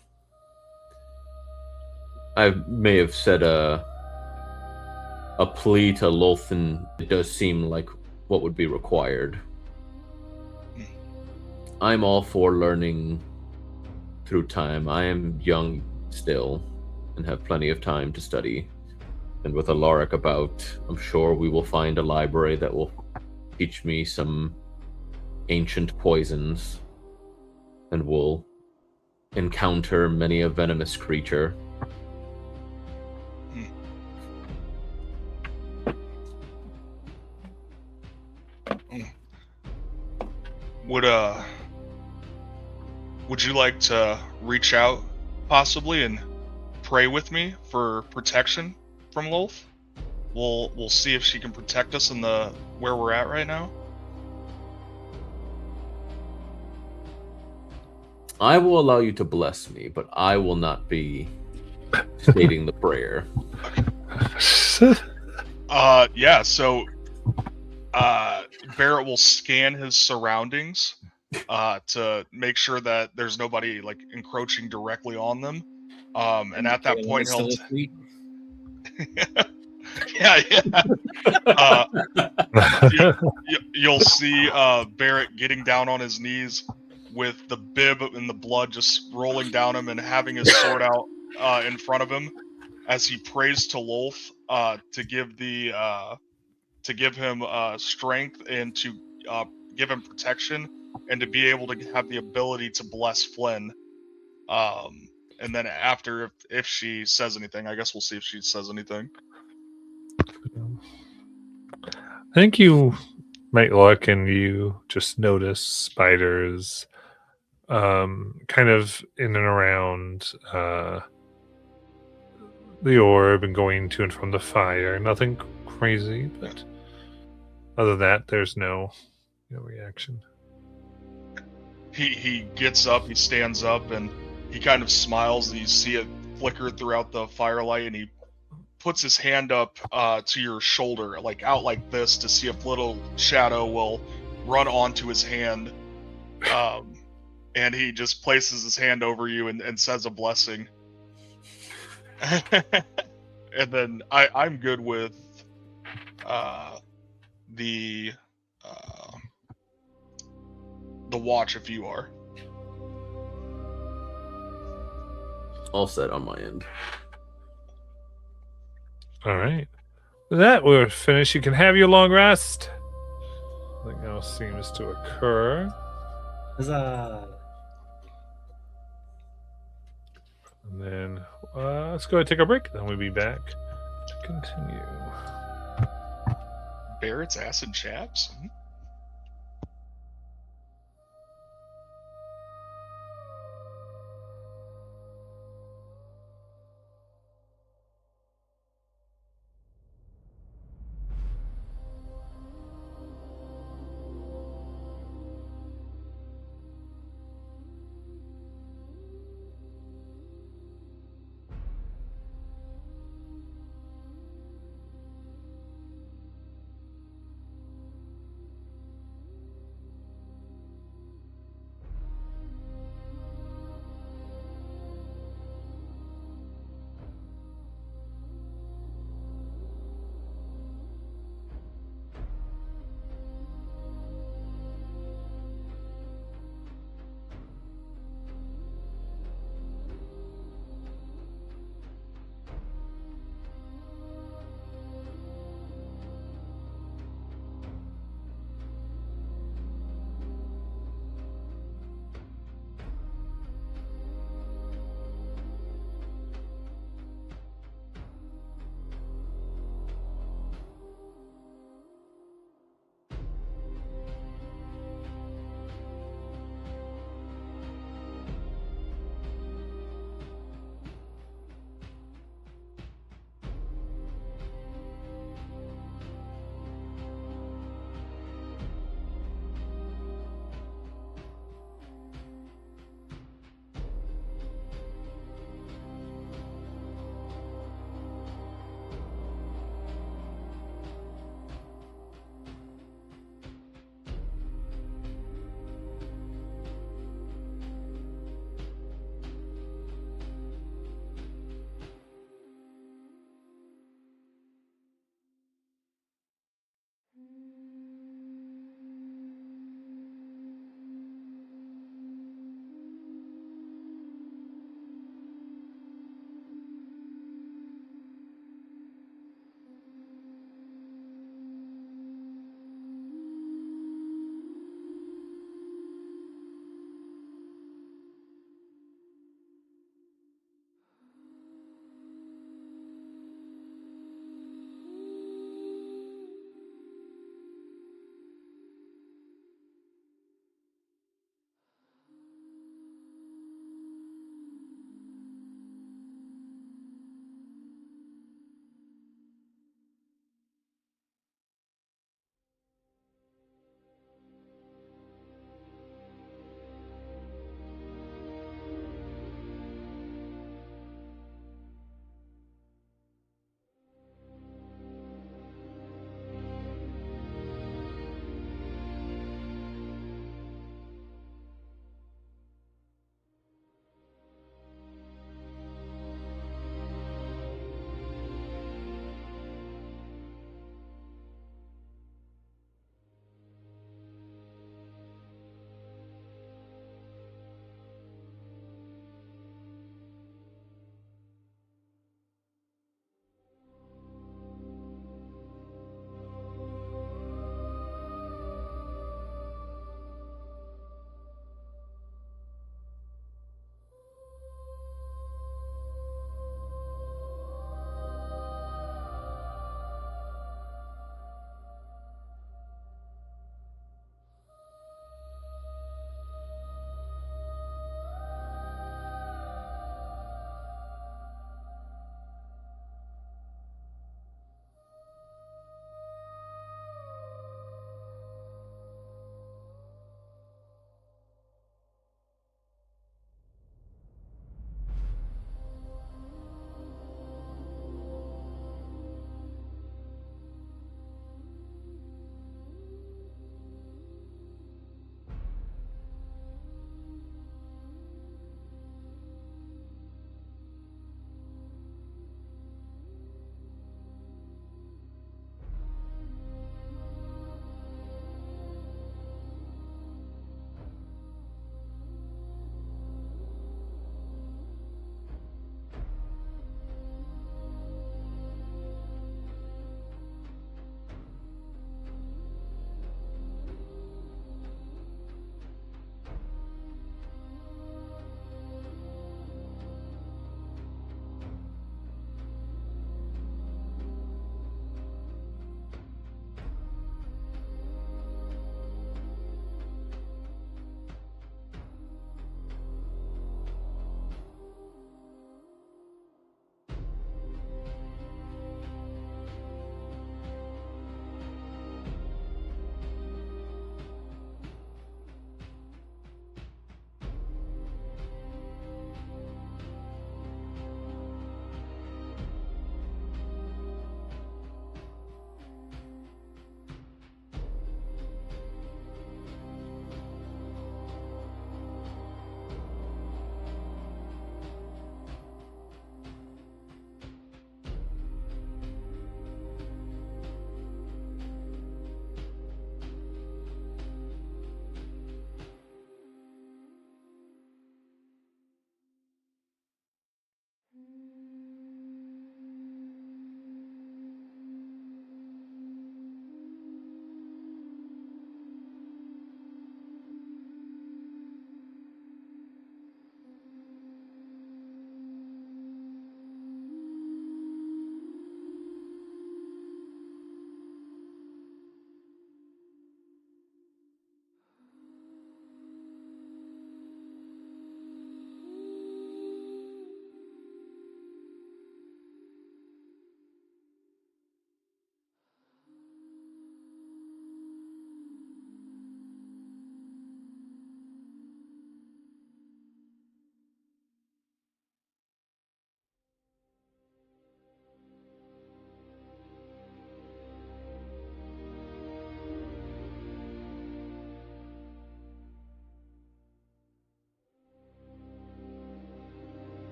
I may have said a plea to Lolth, it does seem like what would be required. I'm all for learning through time. I am young still and have plenty of time to study. And with Alaric about, I'm sure we will find a library that will teach me some ancient poisons and will encounter many a venomous creature. Would you like to reach out possibly and pray with me for protection from Lolth? We'll see if she can protect us in the where we're at right now. I will allow you to bless me, but I will not be stating the prayer. Yeah, so Barrett will scan his surroundings to make sure that there's nobody like encroaching directly on them. And at that point you'll see Barrett getting down on his knees with the bib and the blood just rolling down him and having his sword out in front of him as he prays to Lolth to give him strength and to give him protection and to be able to have the ability to bless Flynn. And then after, if she says anything, I guess we'll see if she says anything. I think you might look and you just notice spiders kind of in and around the orb and going to and from the fire. Nothing crazy, but other than that, there's no reaction. He gets up, he stands up, and he kind of smiles. And you see it flicker throughout the firelight, and he puts his hand up to your shoulder, like out like this, to see if little shadow will run onto his hand. And he just places his hand over you and says a blessing. And then I'm good with the watch if you are. All set on my end. All right. With that, we're finished. You can have your long rest. Nothing else seems to occur. Huzzah. And then let's go ahead and take a break. Then we'll be back to continue. Barrett's acid chaps?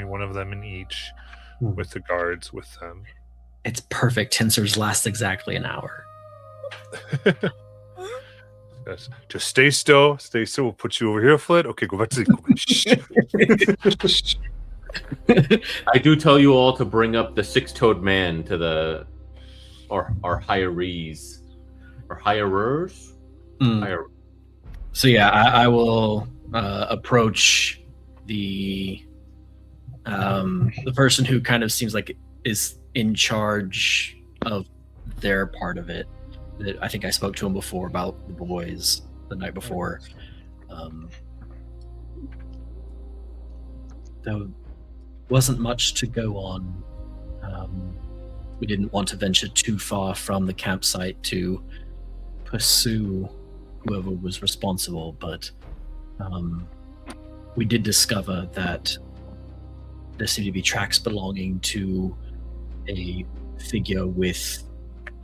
only one of them in each, Hmm. with the guards with them. It's perfect. Tinsers last exactly an hour. Yes. Just stay still. Stay still. We'll put you over here, Flit. Okay, go back to the. Shh. I do tell you all to bring up the six-toed man to the, or hirees, or hirers. Hire. So yeah, I will approach the person who kind of seems like is in charge of their part of it. That I think I spoke to him before about the boys the night before. There wasn't much to go on. We didn't want to venture too far from the campsite to pursue whoever was responsible, but we did discover that there seemed to be tracks belonging to a figure with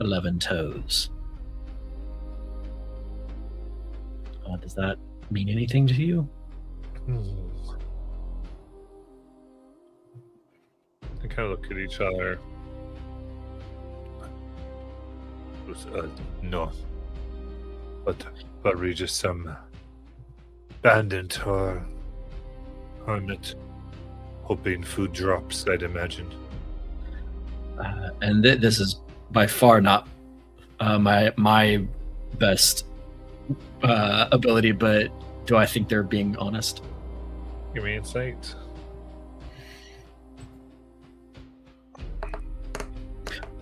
11 toes. Does that mean anything to you? They kind of look at each other. No. But probably just some bandit or hermit hoping food drops, I'd imagine. And this is by far not my best ability, but do I think they're being honest? Give me insight.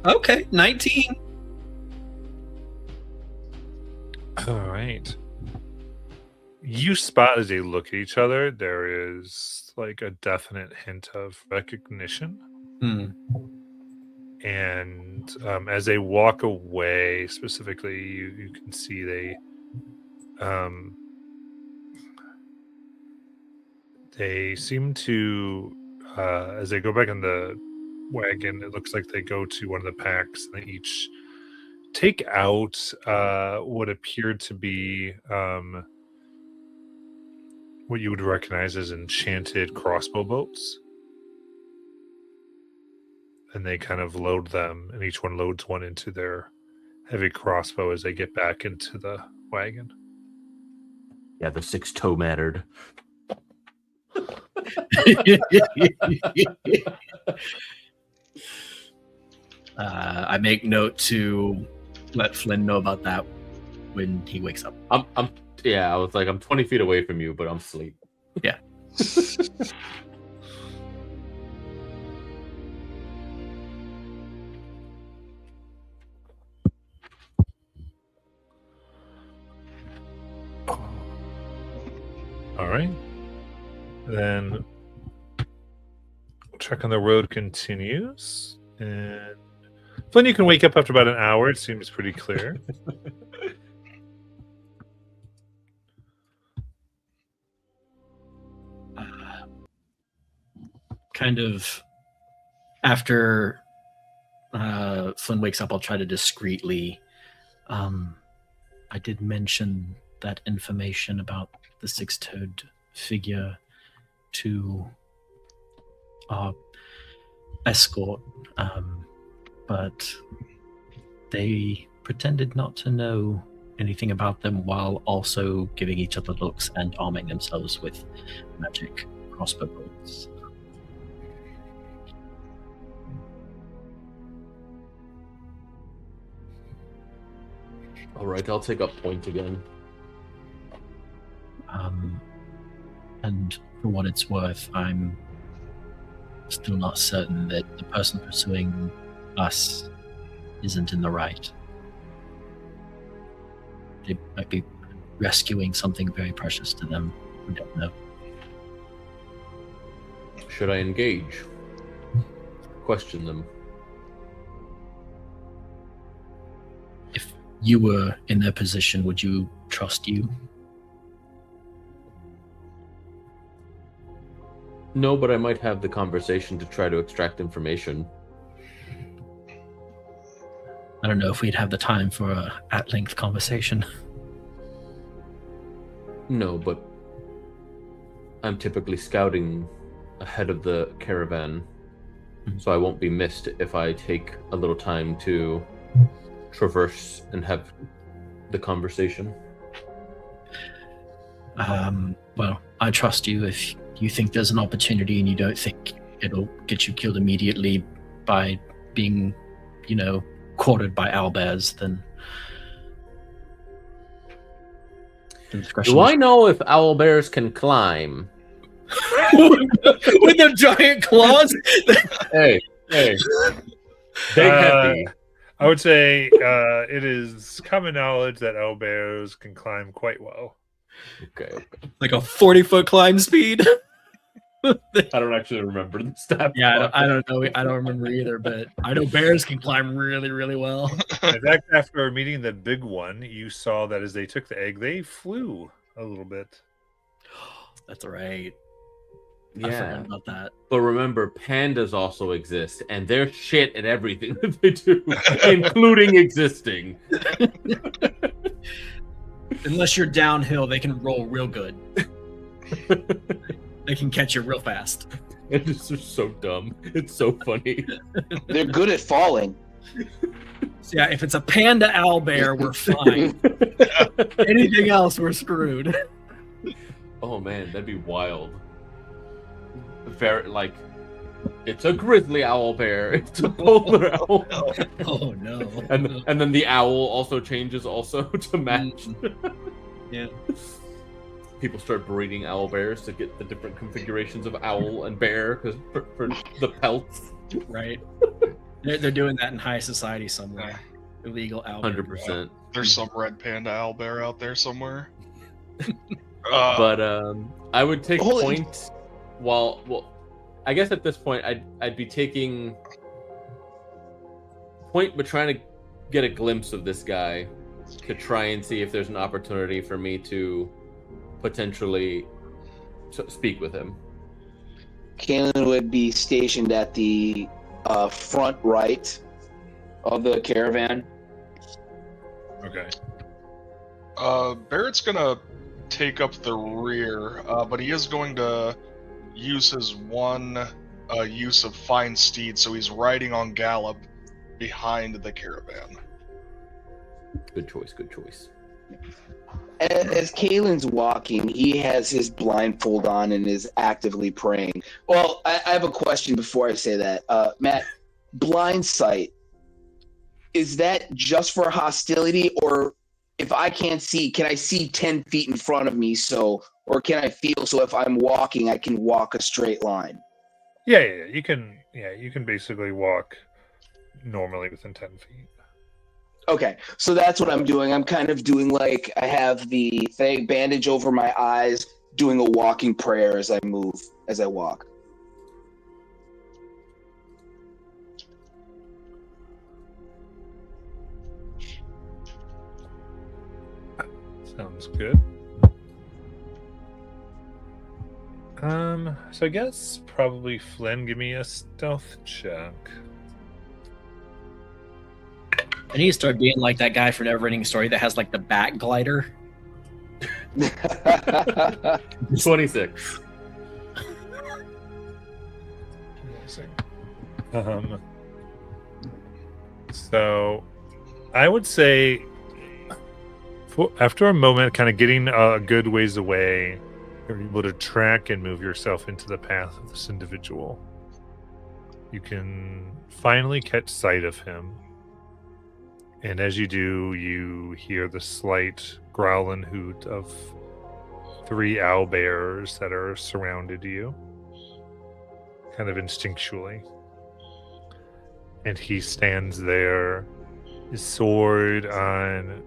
Okay, 19. All right. You spot as they look at each other, there is like a definite hint of recognition. And as they walk away, specifically, you can see they seem to, as they go back in the wagon, it looks like they go to one of the packs and they each take out what appeared to be what you would recognize as enchanted crossbow bolts. And they kind of load them, and each one loads one into their heavy crossbow as they get back into the wagon. Yeah, the six-toe mattered. I make note to let Flynn know about that when he wakes up. Yeah, I was like, I'm 20 feet away from you, but I'm asleep. Yeah. All right. Then check on the road continues. And Flynn, you can wake up after about an hour. It seems pretty clear. Kind of after Flynn wakes up, I'll try to discreetly. I did mention that information about the six-toed figure to our escort, but they pretended not to know anything about them while also giving each other looks and arming themselves with magic crossbow bolts. All right, I'll take up point again. And for what it's worth, I'm still not certain that the person pursuing us isn't in the right. They might be rescuing something very precious to them. We don't know. Should I engage? Question them. If you were in their position, would you trust you? No, but I might have the conversation to try to extract information. I don't know if we'd have the time for a at-length conversation. No, but I'm typically scouting ahead of the caravan, so I won't be missed if I take a little time to traverse and have the conversation. Well, I trust you. If you think there's an opportunity and you don't think it'll get you killed immediately by being, quartered by owlbears, then the discretion Do is- I know if owlbears can climb? with their giant claws? Hey, big heavy. I would say it is common knowledge that owlbears can climb quite well. Okay. Like a 40-foot climb speed? I don't actually remember the stat. Yeah, I don't know. I don't remember either, but I know bears can climb really, really well. In fact, after meeting the big one, you saw that as they took the egg, they flew a little bit. That's right. I Yeah, forgot about that. but remember, pandas also exist, and they're shit at everything that they do, including existing. Unless you're downhill, they can roll real good. They can catch you real fast. It's just so dumb. It's so funny. They're good at falling. So yeah, if it's a panda owlbear, we're fine. Anything else, we're screwed. Oh man, that'd be wild. Very it's a grizzly owl bear. It's a polar owl. Oh no. And then the owl also changes also to match. Yeah. People start breeding owl bears to get the different configurations of owl and bear because for the pelts. Right. They're doing that in high society somewhere. Illegal owlbear. 100%. There's some red panda owlbear out there somewhere. But I would take Holy- point well I guess at this point I'd be taking point but trying to get a glimpse of this guy to try and see if there's an opportunity for me to potentially speak with him. Kalen would be stationed at the front right of the caravan. Okay. Barrett's gonna take up the rear, but he is going to use his one use of Fine Steed, so he's riding on Gallop behind the caravan. Good choice. As Kalen's walking, he has his blindfold on and is actively praying. Well, I have a question before I say that. Matt, blind sight, is that just for hostility, or if I can't see, can I see 10 feet in front of me, or can I feel so if I'm walking, I can walk a straight line? Yeah. You can basically walk normally within 10 feet. Okay, so that's what I'm doing. I'm kind of doing like I have the bandage over my eyes, doing a walking prayer as I move, as I walk. Sounds good. So I guess probably Flynn, give me a stealth check. I need to start being like that guy from Neverending Story that has like the back glider. 26. So I would say after a moment, kind of getting a good ways away, you're able to track and move yourself into the path of this individual. You can finally catch sight of him. And as you do, you hear the slight growl and hoot of 3 owl bears that are surrounded you, kind of instinctually. And he stands there, his sword on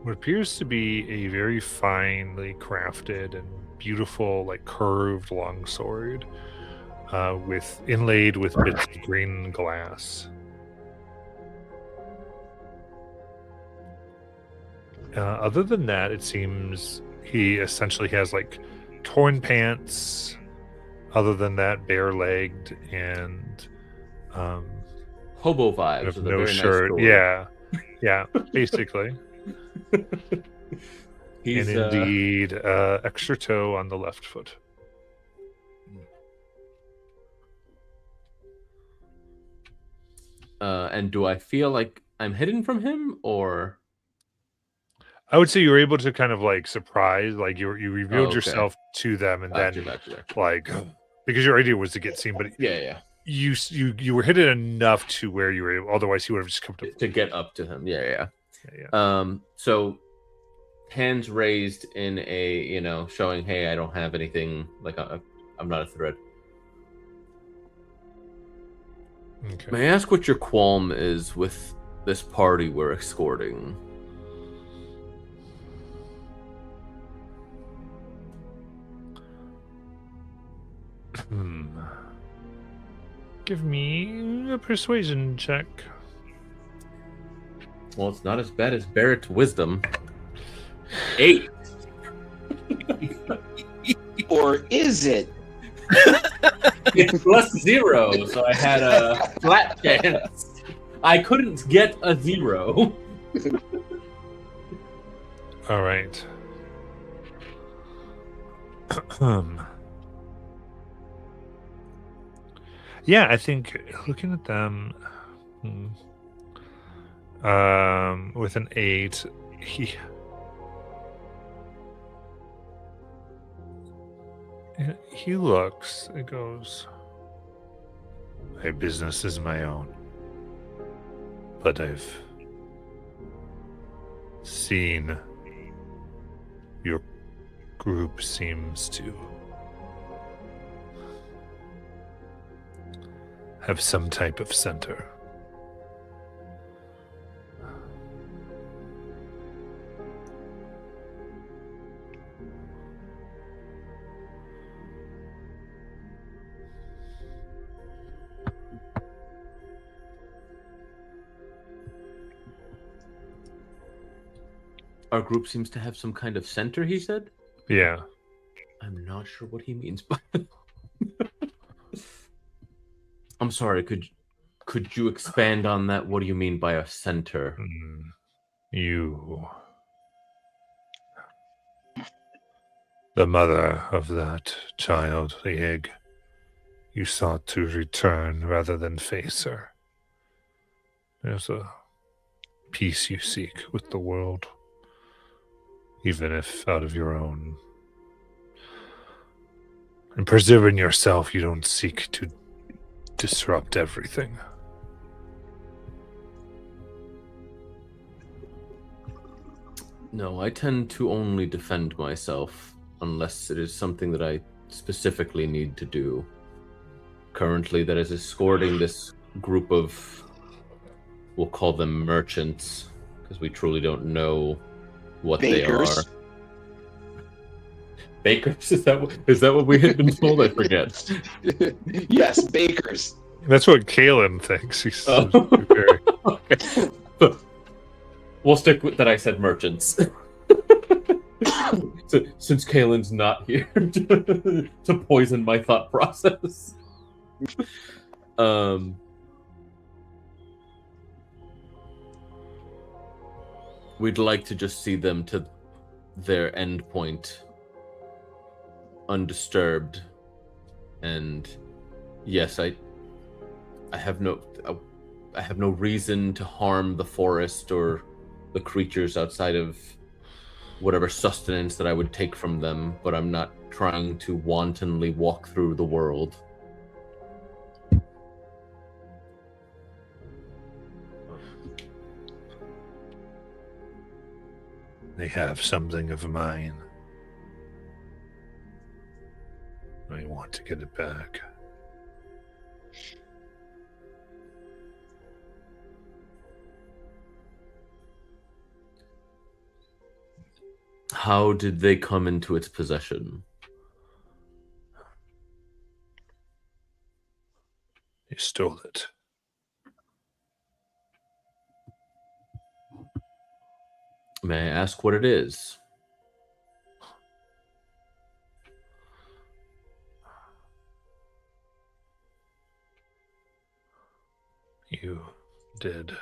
what appears to be a very finely crafted and beautiful, like curved longsword, inlaid with bits of green glass. Other than that, it seems he essentially has like torn pants. Other than that, bare-legged and Hobo vibes. with with a no very nice shirt. sword. Yeah, basically. He's and indeed, extra toe on the left foot. And do I feel like I'm hidden from him, or? I would say you were able to kind of like surprise, like you revealed okay. yourself to them, and Gotcha, then gotcha. like because your idea was to get seen, but Yeah. you were hidden enough to where you were able, otherwise he would have just come To get up to him. Yeah. yeah. So hands raised in a, showing, hey, I don't have anything, like I'm not a threat. Okay. May I ask what your qualm is with this party we're escorting? Give me a persuasion check. Well, it's not as bad as Barrett's wisdom. 8. Or is it? It's +0, so I had a flat chance. I couldn't get a 0. All right. Yeah, I think looking at them, with an 8, he looks. It goes. My business is my own, but I've seen your group seems to have some type of center. Our group seems to have some kind of center, he said? Yeah. I'm not sure what he means by I'm sorry, could you expand on that? What do you mean by a center? You, the mother of that child, the egg, you sought to return rather than face her. There's a peace you seek with the world, even if out of your own. And preserving yourself, you don't seek to disrupt everything. No, I tend to only defend myself unless it is something that I specifically need to do. Currently, that is escorting this group of, we'll call them merchants, because we truly don't know what Bakers. they are. Bakers? Is that what we had been told? I forget. Yes, bakers. That's what Kalen thinks. He's Oh. very... Okay. But we'll stick with that. I said merchants. Since Kalen's not here to poison my thought process. We'd like to just see them to their end point undisturbed, and yes, I have no reason to harm the forest or the creatures outside of whatever sustenance that I would take from them, but I'm not trying to wantonly walk through the world. They have something of mine. I want to get it back. How did they come into its possession? You stole it. May I ask what it is? You did.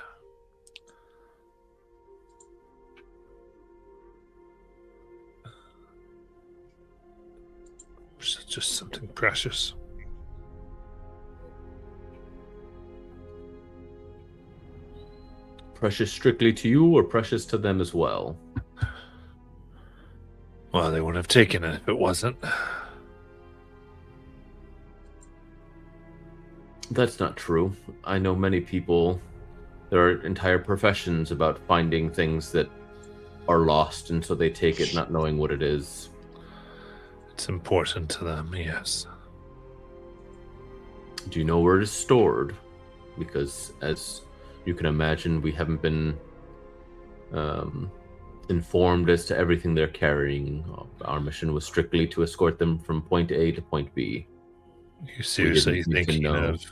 It's just something precious. precious strictly to you or precious to them as well? Well, they wouldn't have taken it if it wasn't. That's not true. I know many people, there are entire professions about finding things that are lost, and so they take it not knowing what it is. It's important to them, yes. Do you know where it is stored? Because, as you can imagine, we haven't been informed as to everything they're carrying. Our mission was strictly to escort them from point A to point B. You seriously need to thinking know. of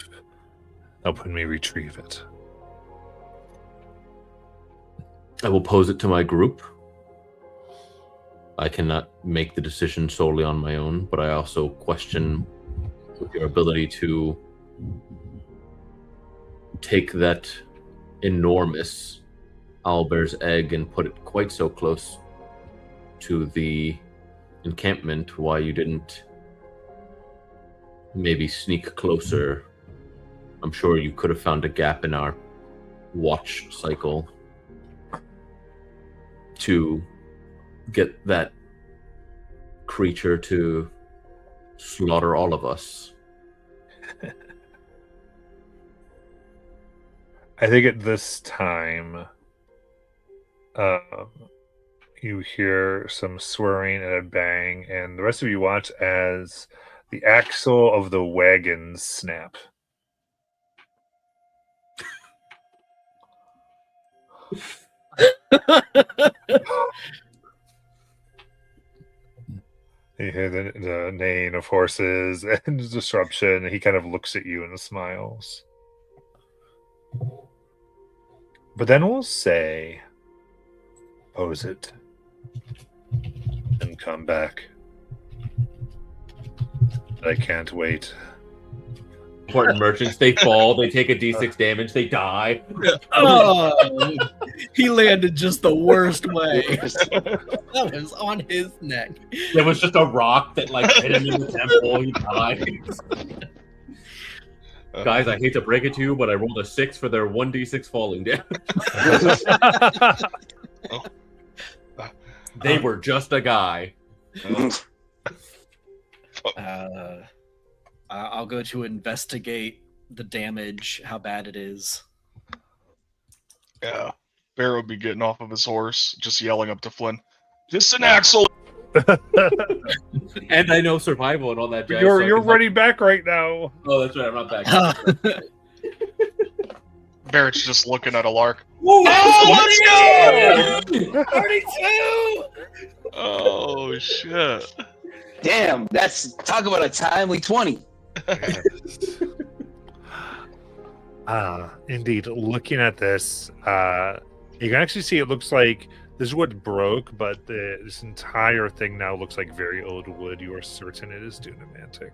helping me retrieve it? I will pose it to my group. I cannot make the decision solely on my own, but I also question your ability to take that enormous owlbear's egg and put it quite so close to the encampment. Why you didn't maybe sneak closer? I'm sure you could have found a gap in our watch cycle to get that creature to slaughter all of us. I think at this time, you hear some swearing and a bang, and the rest of you watch as the axle of the wagon snap. You hear the neighing of horses and disruption, and he kind of looks at you and smiles. But then we'll say, pose it, and come back. I can't wait. Important merchants, they fall, they take a d6 damage, they die. Oh, he landed just the worst way. That was on his neck. There was just a rock that like hit him in the temple, he died. Guys, I hate to break it to you, but I rolled a 6 for their 1d6 falling damage. They were just a guy. I'll go to investigate the damage, how bad it is. Yeah. Bear would be getting off of his horse, just yelling up to Flynn, "This an axle!" And I know survival and all that jazz. You're running back right now. Oh, that's right, I'm not back. Barrett's just looking at a lark. Whoa, Oh, let's go! 32! Oh, shit. Damn, that's talk about a timely 20. Indeed. Looking at this, you can actually see it looks like this is what broke, but this entire thing now looks like very old wood. You are certain it is Dunamantic.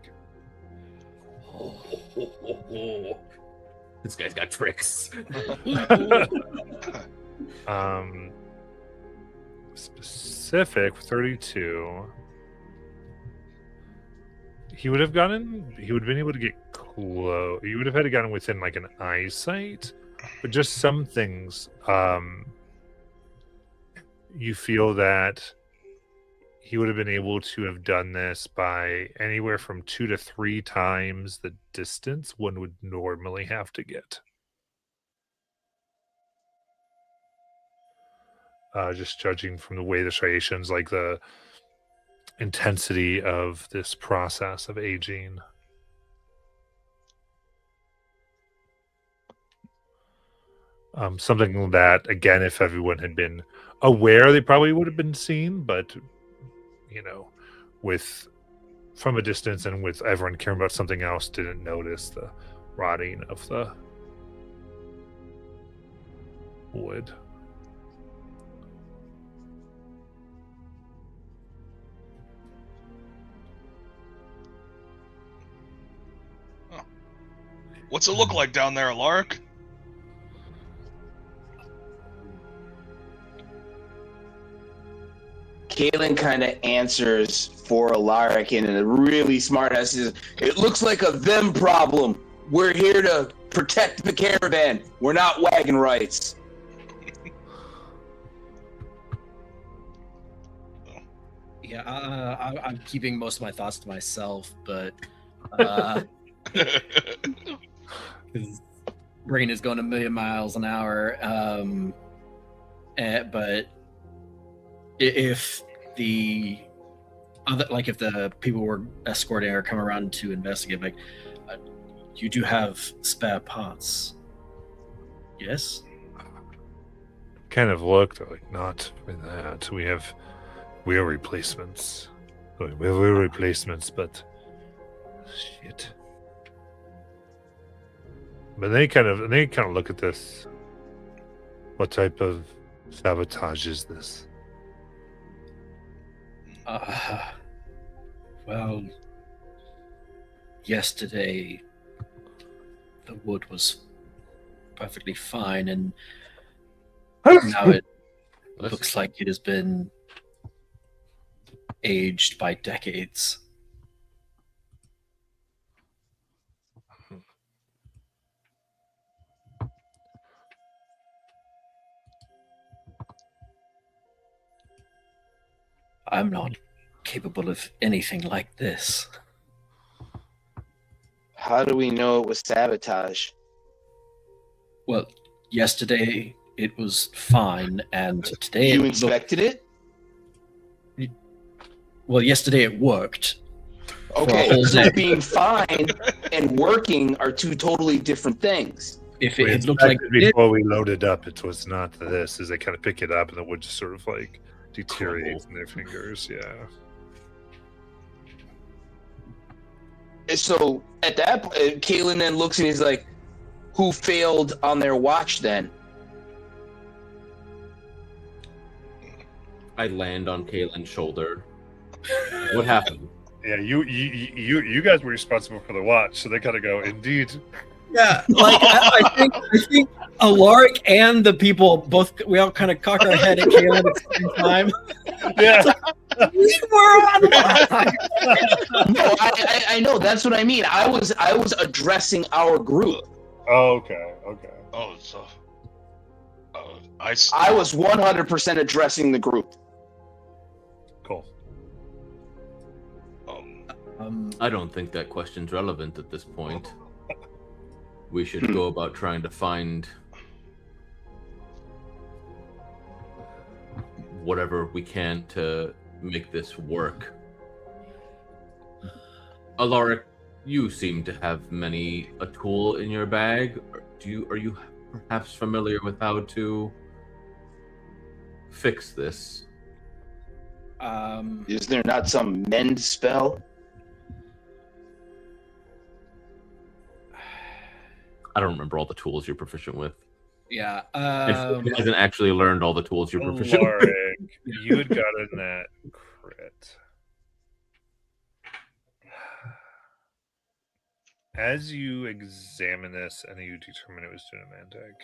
This guy's got tricks. Specific 32. He would have been able to get close. He would have had to gotten within like an eyesight, but just some things. You feel that he would have been able to have done this by anywhere from 2 to 3 times the distance one would normally have to get. Just judging from the way the striations, like the intensity of this process of aging. Something that, again, if everyone had been aware, they probably would have been seen, but from a distance and with everyone caring about something else, didn't notice the rotting of the wood. What's it look like down there, Lark? Kalen kind of answers for Alaric in a really smart ass. Says, "It looks like a them problem. We're here to protect the caravan. We're not wagon rights." Yeah, I'm keeping most of my thoughts to myself, but his brain is going a million miles an hour. But if the other, like, if the people we're escorting are come around to investigate, like, you do have spare parts, yes? Kind of looked like not for that. We have replacements. We have replacements, but shit. But they kind of look at this. What type of sabotage is this? Well, yesterday the wood was perfectly fine, and now it looks like it has been aged by decades. I'm not capable of anything like this. How do we know it was sabotage? Well, yesterday it was fine, and today You it inspected it? well, yesterday it worked. Okay, whole so day. being fine and working are two totally different things. If We it looked like inspected before we loaded up, it was not this. As they kind of pick it up, and the wood just sort of like deteriorates in their fingers. Yeah. So at that point, Kalen then looks and he's like, who failed on their watch then? I land on Kalen's shoulder. What happened? Yeah, you guys were responsible for the watch, so they kind of go, indeed. Yeah, like I think Alaric and the people we all kind of cock our head at Caleb at the same time. Yeah. We were on watch. No, I know, that's what I mean. I was addressing our group. Oh, okay. Oh, so I was 100% addressing the group. Cool. I don't think that question's relevant at this point. We should go about trying to find whatever we can to make this work. Alaric, you seem to have a tool in your bag. Are you perhaps familiar with how to fix this? Is there not some mend spell? I don't remember all the tools you're proficient with. Yeah. He hasn't actually learned all the tools you're proficient with. Alaric, you had gotten that crit. As you examine this and you determine it was Dunamantic,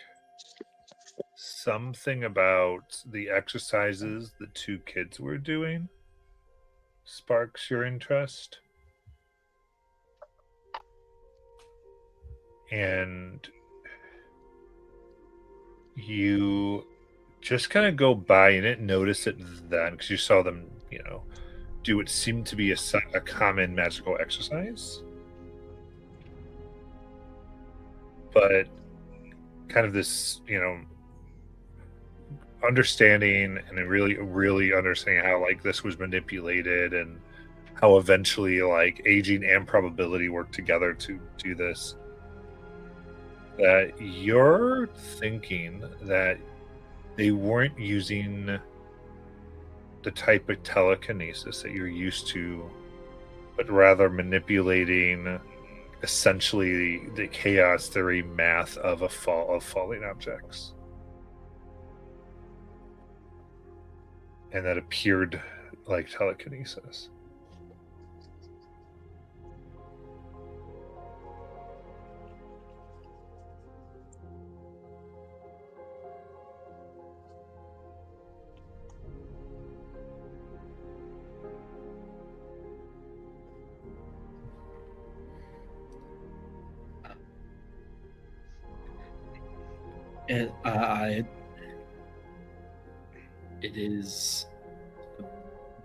something about the exercises the two kids were doing sparks your interest. And you just kind of go by and didn't notice it then because you saw them, do what seemed to be a common magical exercise. But kind of this, understanding and really, really understanding how this was manipulated and how eventually aging and probability work together to do this. That you're thinking that they weren't using the type of telekinesis that you're used to, but rather manipulating essentially the chaos theory math of falling objects. And that appeared like telekinesis. It is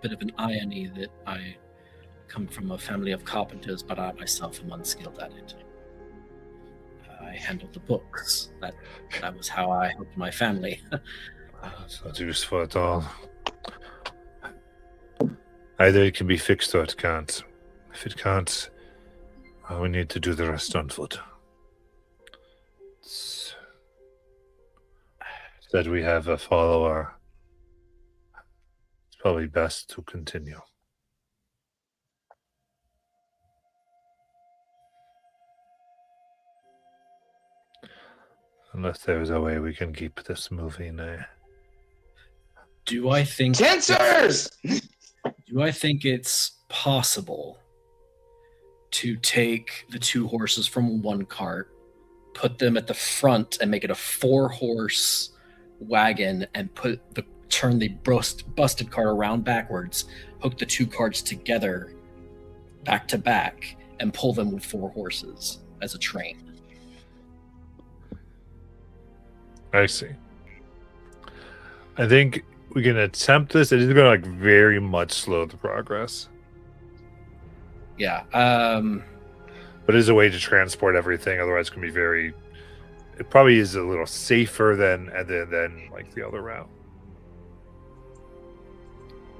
bit of an irony that I come from a family of carpenters, but I myself am unskilled at it. I handled the books. That was how I helped my family. It's not useful at all. Either it can be fixed or it can't. If it can't, we need to do the rest on foot. Said we have a follower. It's probably best to continue. Unless there's a way we can keep this moving. Do I think Sensors! Do I think it's possible to take the 2 horses from one cart, put them at the front, and make it a 4-horse wagon, and turn the busted cart around backwards, hook the 2 carts together, back to back, and pull them with 4 horses as a train? I see. I think we can attempt this. It is going to very much slow the progress. Yeah. But it is a way to transport everything. Otherwise, it's going to be very. It probably is a little safer than like the other route.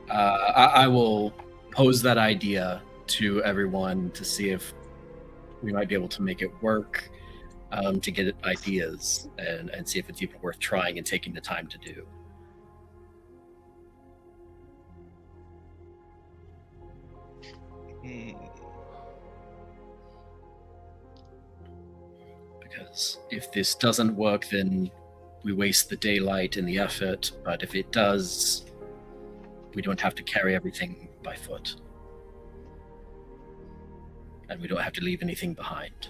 I will pose that idea to everyone to see if we might be able to make it work, to get ideas and see if it's even worth trying and taking the time to do. Because if this doesn't work, then we waste the daylight and the effort, but if it does, we don't have to carry everything by foot. And we don't have to leave anything behind.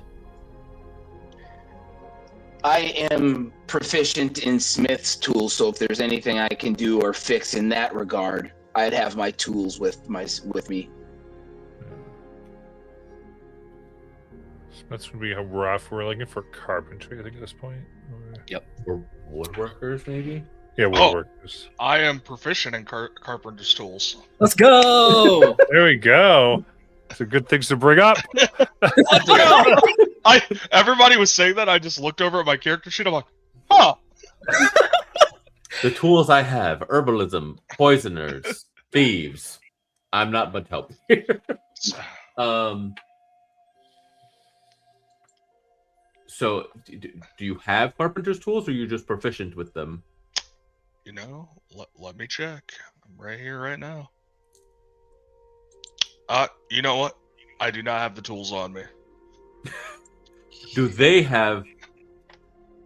I am proficient in Smith's tools, so if there's anything I can do or fix in that regard, I'd have my tools with me. That's going to be rough. We're looking for carpentry, I think, at this point. Or woodworkers, maybe? Yeah, woodworkers. I am proficient in carpenter's tools. Let's go! There we go. So good things to bring up. Everybody was saying that. I just looked over at my character sheet. I'm like, huh. The tools I have: herbalism, poisoners, thieves. I'm not much help here. So, do you have carpenter's tools, or are you just proficient with them? You know, let me check. I'm right here, right now. You know what? I do not have the tools on me. Do they have?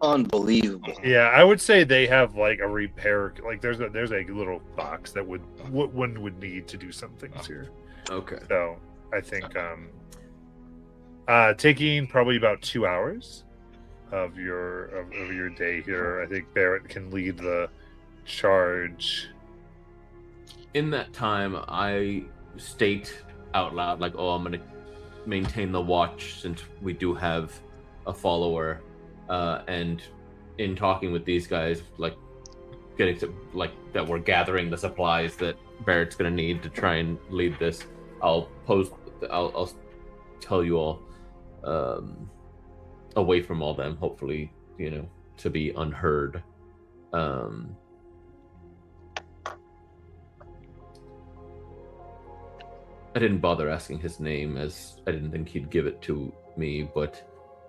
Unbelievable. Yeah, I would say they have like a repair. Like there's a little box that one would need to do some things here. Okay. So I think taking probably about 2 hours of your day here. I think Barrett can lead the charge. In that time, I state out loud, like, "Oh, I'm gonna maintain the watch since we do have a follower." And in talking with these guys, like getting to like that, we're gathering the supplies that Barrett's gonna need to try and lead this. I'll tell you all, away from all them, hopefully, to be unheard. I didn't bother asking his name, as I didn't think he'd give it to me, but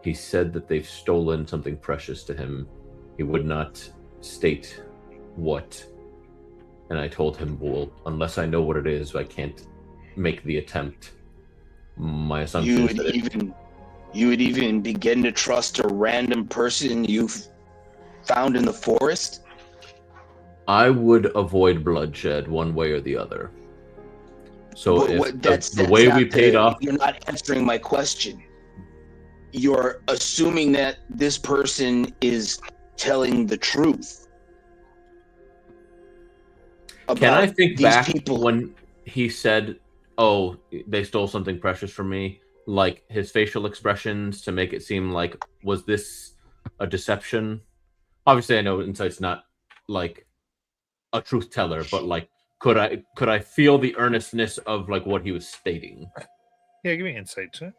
he said that they've stolen something precious to him. He would not state what. And I told him, well, unless I know what it is, I can't make the attempt. My assumption is that you would even begin to trust a random person you've found in the forest? I would avoid bloodshed one way or the other. So the way we paid off... You're not answering my question. You're assuming that this person is telling the truth. Can I think back when he said, "Oh, they stole something precious from me," like his facial expressions to make it seem like, was this a deception? Obviously, I know Insight's not like a truth teller, but like, could I feel the earnestness of like what he was stating? Yeah, give me an insight check.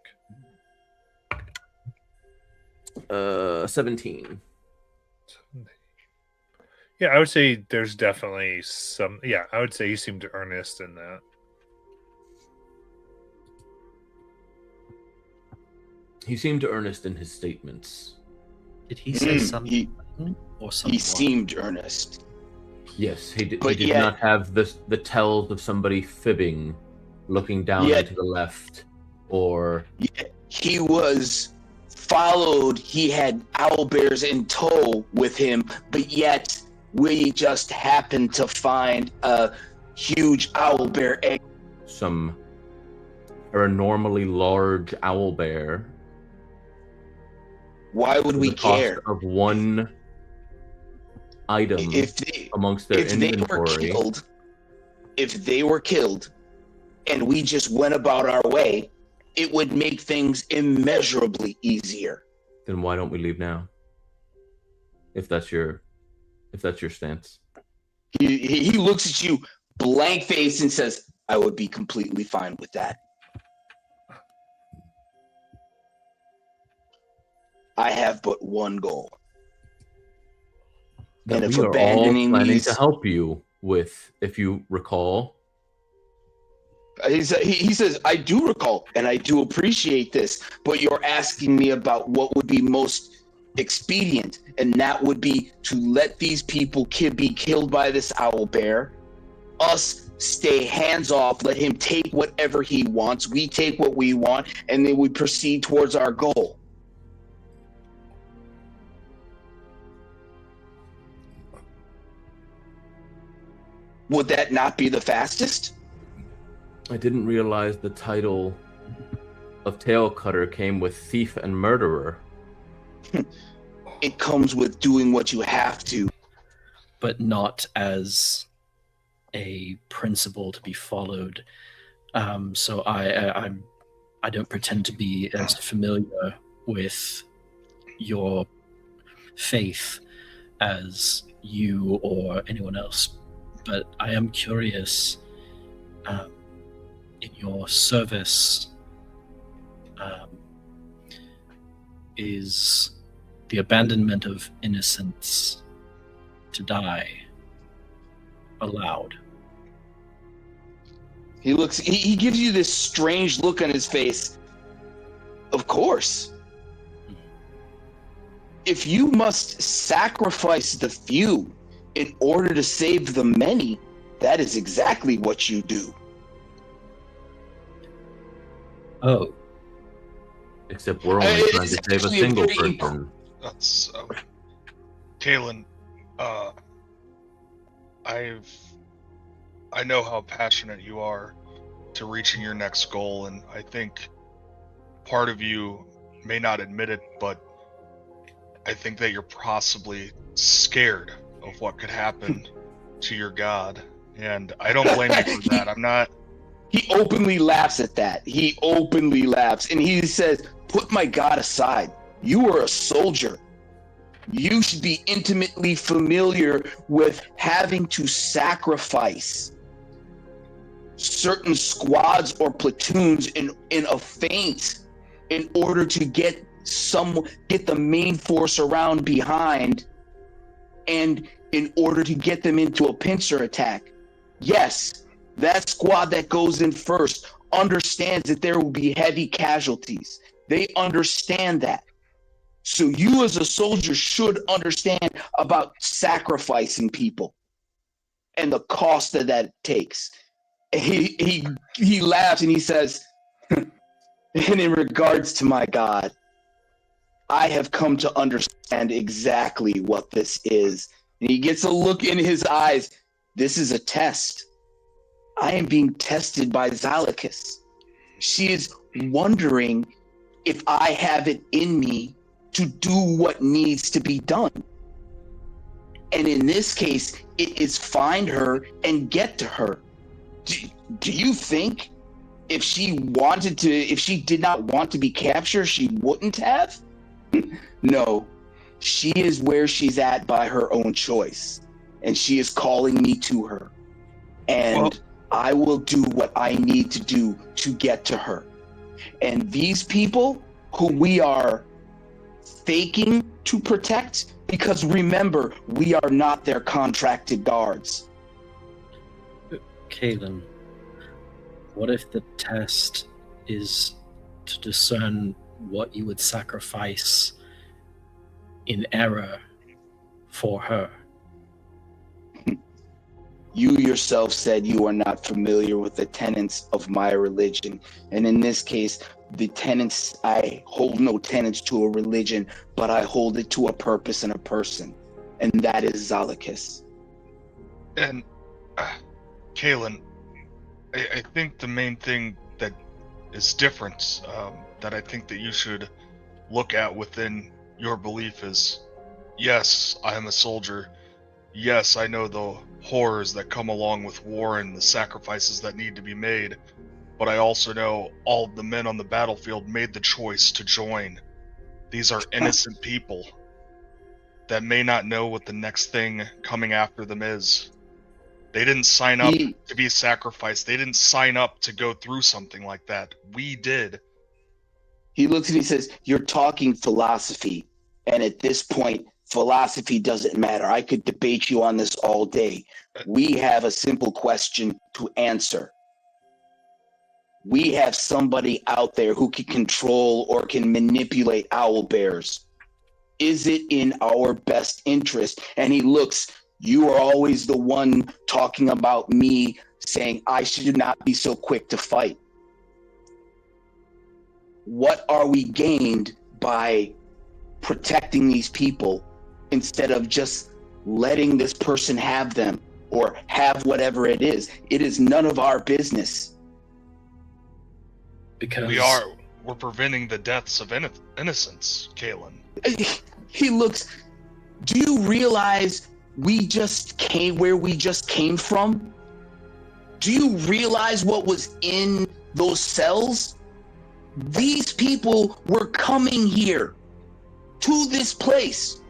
17. Yeah, I would say there's definitely some. Yeah, I would say you seemed earnest in that. He seemed earnest in his statements. Did he say something or something? He seemed earnest. Yes, he did, But he did yet- not have the tells of somebody fibbing, looking down Yet- to the left, or He was followed. He had owlbears in tow with him, but yet we just happened to find a huge owlbear egg. some normally large owlbear. Why would we the cost care? of one item If they, amongst their if they were inventory. killed, and we just went about our way, it would make things immeasurably easier. Then why don't we leave now? If that's your stance. He looks at you blank faced and says, I would be completely fine with that. I have but one goal. That And if we are all abandoning planning these- to help you with, if you recall. He says, I do recall and I do appreciate this, but you're asking me about what would be most expedient, and that would be to let these people be killed by this owl bear, us stay hands off, let him take whatever he wants, we take what we want, and then we proceed towards our goal. Would that not be the fastest? I didn't realize the title of Tail Cutter came with thief and murderer. It comes with doing what you have to. but not as a principle to be followed. So I don't pretend to be as familiar with your faith as you or anyone else, but I am curious. In your service, is the abandonment of innocents to die allowed? He looks. He gives you this strange look on his face. Of course. If you must sacrifice the few in order to save the many, that is exactly what you do. Oh, Except we're only It's trying to save a actually a single very person. That's Kalen. I know how passionate you are to reaching your next goal, and I think part of you may not admit it, but I think that you're possibly scared of what could happen to your god, and I don't blame you for that. I'm not. He openly laughs at that. He openly laughs, and he says, "Put my god aside. You are a soldier. You should be intimately familiar with having to sacrifice certain squads or platoons in a feint in order to get the main force around behind, and in order to get them into a pincer attack. Yes, that squad that goes in first understands that there will be heavy casualties. They understand that. So you as a soldier should understand about sacrificing people and the cost that takes." He laughs and he says, "And in regards to my God, I have come to understand exactly what this is." And he gets a look in his eyes. This is a test. I am being tested by Zalakis. She is wondering if I have it in me to do what needs to be done. And in this case, it is find her and get to her. Do you think if she did not want to be captured, she wouldn't have? No, she is where she's at by her own choice, and she is calling me to her. and I will do what I need to do to get to her. And these people who we are faking to protect, because remember, we are not their contracted guards. Kalen, what if the test is to discern what you would sacrifice in error for her? You yourself said you are not familiar with the tenets of my religion. And in this case, the tenets, I hold no tenets to a religion, but I hold it to a purpose and a person. And that is Zalakis. And Kalen, I think the main thing that is different, that I think that you should look at within your belief is, yes, I am a soldier. Yes, I know the horrors that come along with war and the sacrifices that need to be made, but I also know all of the men on the battlefield made the choice to join. These are innocent people that may not know what the next thing coming after them is. They didn't sign up to be sacrificed. They didn't sign up to go through something like that. We did. He looks and he says, you're talking philosophy. And at this point, philosophy doesn't matter. I could debate you on this all day. We have a simple question to answer. We have somebody out there who can control or can manipulate owlbears. Is it in our best interest? And he looks, you are always the one talking about me, saying I should not be so quick to fight. What are we gained by protecting these people instead of just letting this person have them or have whatever it is? It is none of our business. Because we're preventing the deaths of innocents, Kalen. He looks, do you realize we just came where we just came from? Do you realize what was in those cells? These people were coming here to this place.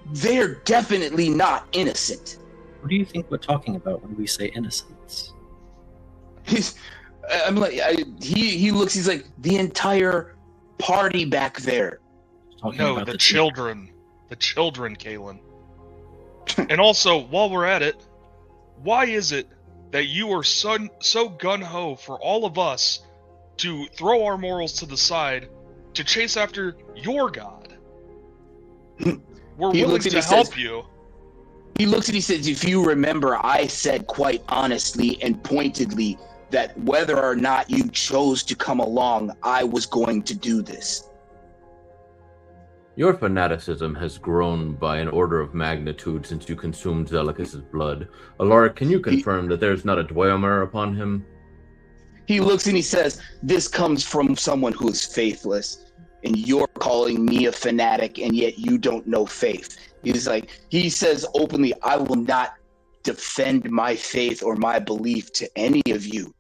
They're definitely not innocent. what do you think we're talking about when we say innocence? I'm like, he looks, he's like, the entire party back there. Talking No, about the children. The children, Kalen. And also, while we're at it, why is it that you are so gung-ho for all of us to throw our morals to the side to chase after your god? We're willing to help you. He looks and he says, if you remember, I said quite honestly and pointedly that whether or not you chose to come along, I was going to do this. Your fanaticism has grown by an order of magnitude since you consumed Zelicus's blood. Alaric, can you confirm that there's not a Dweomer upon him? He looks and he says, this comes from someone who is faithless, and you're calling me a fanatic, and yet you don't know faith. He's like, he says openly, I will not defend my faith or my belief to any of you,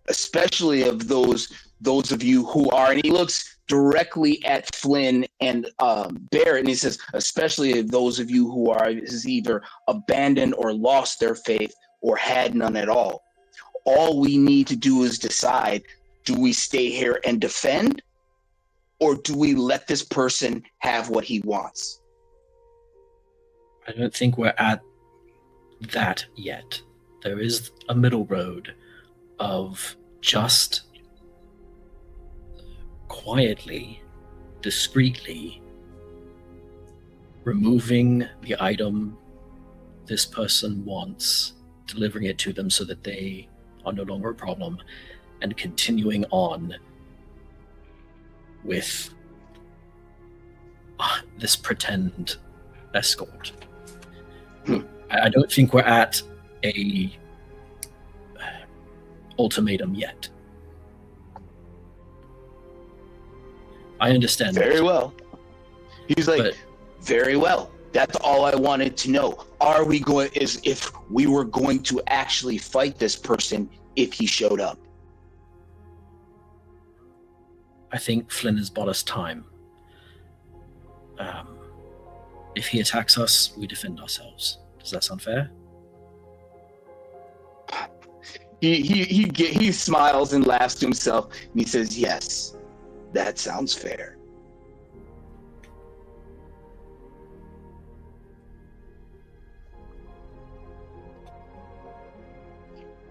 especially of those of you who are, and he looks directly at Flynn and Barrett, and he says, especially those of you who are either abandoned or lost their faith or had none at all. All we need to do is decide, do we stay here and defend, or do we let this person have what he wants? I don't think we're at that yet. There is a middle road of just quietly, discreetly removing the item this person wants, delivering it to them so that they are no longer a problem, and continuing on with this pretend escort. I don't think we're at a ultimatum yet. I understand. Very well. He's like, very well. That's all I wanted to know. Are we going, is if we were going to actually fight this person if he showed up? I think Flynn has bought us time. If he attacks us, we defend ourselves. Does that sound fair? He smiles and laughs to himself, and he says, "Yes, that sounds fair."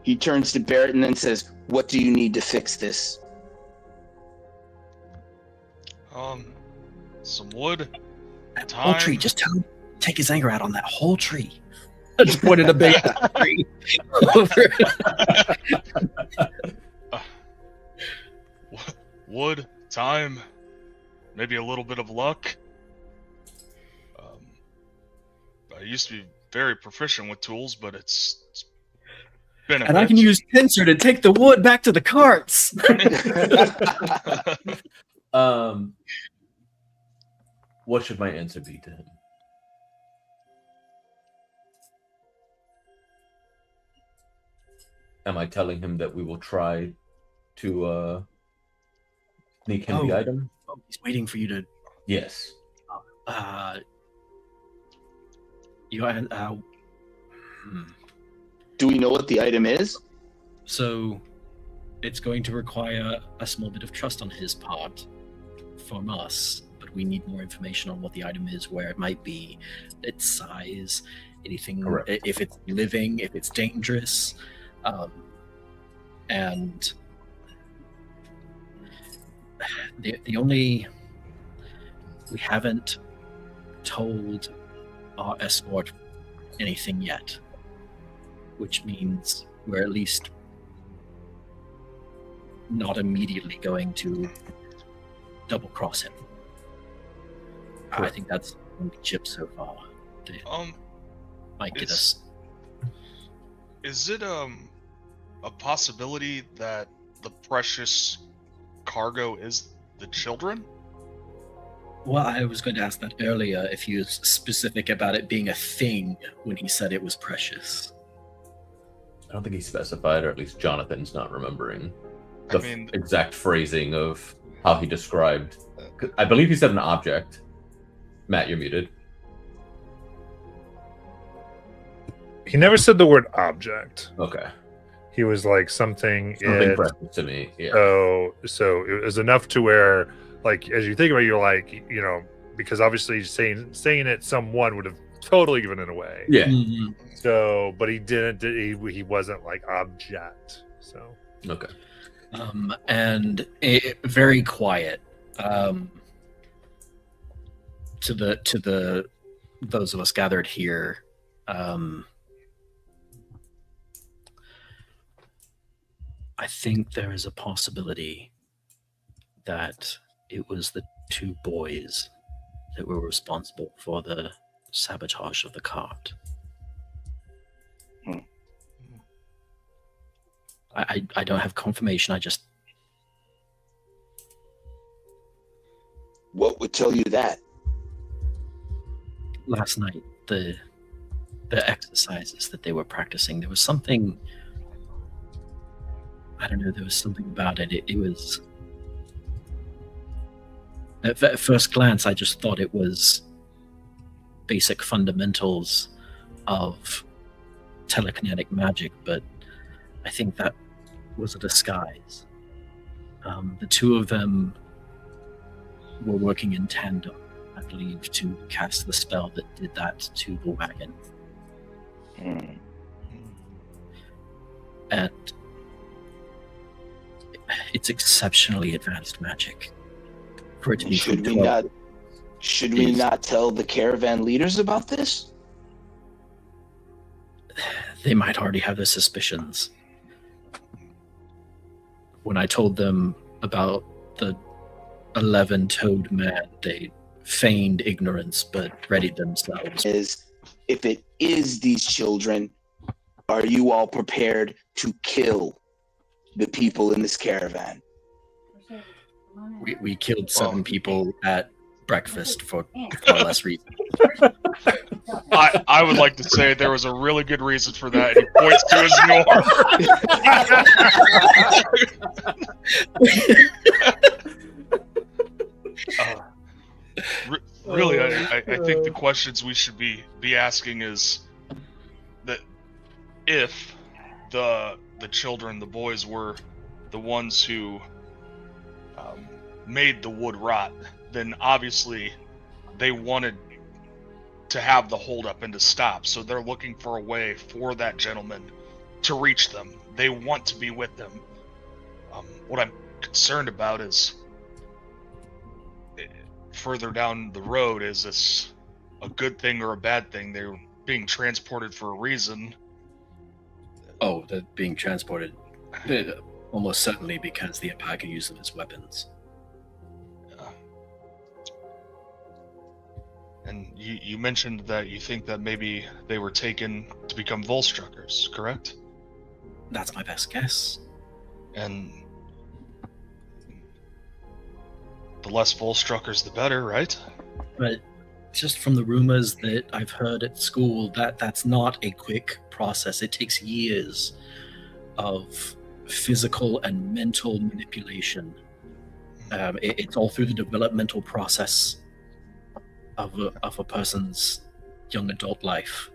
He turns to Barrett and then says, "What do you need to fix this?" Some wood, That whole time. tree. Just tell him, take his anger out on that whole tree. I just pointed a big tree over. Wood, time, maybe a little bit of luck. I used to be very proficient with tools, but it's been a And I can bit. use pincer to take the wood back to the carts. What should my answer be to him? Am I telling him that we will try to sneak him the Oh. item? Oh, he's waiting for you to. Yes. Do we know what the item is? So, it's going to require a small bit of trust on his part from us, but we need more information on what the item is, where it might be, its size, anything, Correct. if it's living, if it's dangerous, and the only we haven't told our escort anything yet, which means we're at least not immediately going to double cross him. I Correct. think that's the only chip so far that might get it's- us. Is it a possibility that the precious cargo is the children? Well, I was going to ask that earlier if he was specific about it being a thing when he said it was precious. I don't think he specified, or at least Jonathan's not remembering I the mean, exact phrasing of how he described. I believe he said an object. Matt, you're muted. He never said the word object. Okay. He was like something. Something it- precious to me. Yeah. So it was enough to where, like, as you think about it, you're like, you know, because obviously saying it, someone would have totally given it away. Yeah. Mhm. So, but he didn't. He wasn't like object. So Okay. And very quiet. To the those of us gathered here. I think there is a possibility that it was the two boys that were responsible for the sabotage of the cart. Hmm. I don't have confirmation. I just What would tell you that? last night the exercises that they were practicing, there was something, I don't know, there was something about it. It was at first glance I just thought it was basic fundamentals of telekinetic magic, but I think that was a disguise. The two of them were working in tandem, I believe, to cast the spell that did that to the wagon. Hmm. And it's exceptionally advanced magic. For it to be Should from we 12 not? Should we Yes. not tell the caravan leaders about this? they might already have their suspicions. When I told them about the 11-toed man, they feigned ignorance but readied themselves. Is if it is these children, are you all prepared to kill the people in this caravan? We killed 7 Well- people at breakfast for far less reason. I would like to say there was a really good reason for that, and he points to his norm. Really, I think the questions we should be asking is that if the the children, the boys, were the ones who made the wood rot, then obviously they wanted to have the holdup and to stop. So they're looking for a way for that gentleman to reach them. They want to be with them. What I'm concerned about is further down the road, is this a good thing or a bad thing? They're being transported for a reason. Oh, they're being transported. Almost certainly because the Apaka use them as weapons. And you mentioned that you think that maybe they were taken to become Volstruckers, correct? That's my best guess. And the less Volstruckers, the better, right? But just from the rumors that I've heard at school, that's not a quick process. It takes years of physical and mental manipulation. It's all through the developmental process of a person's young adult life.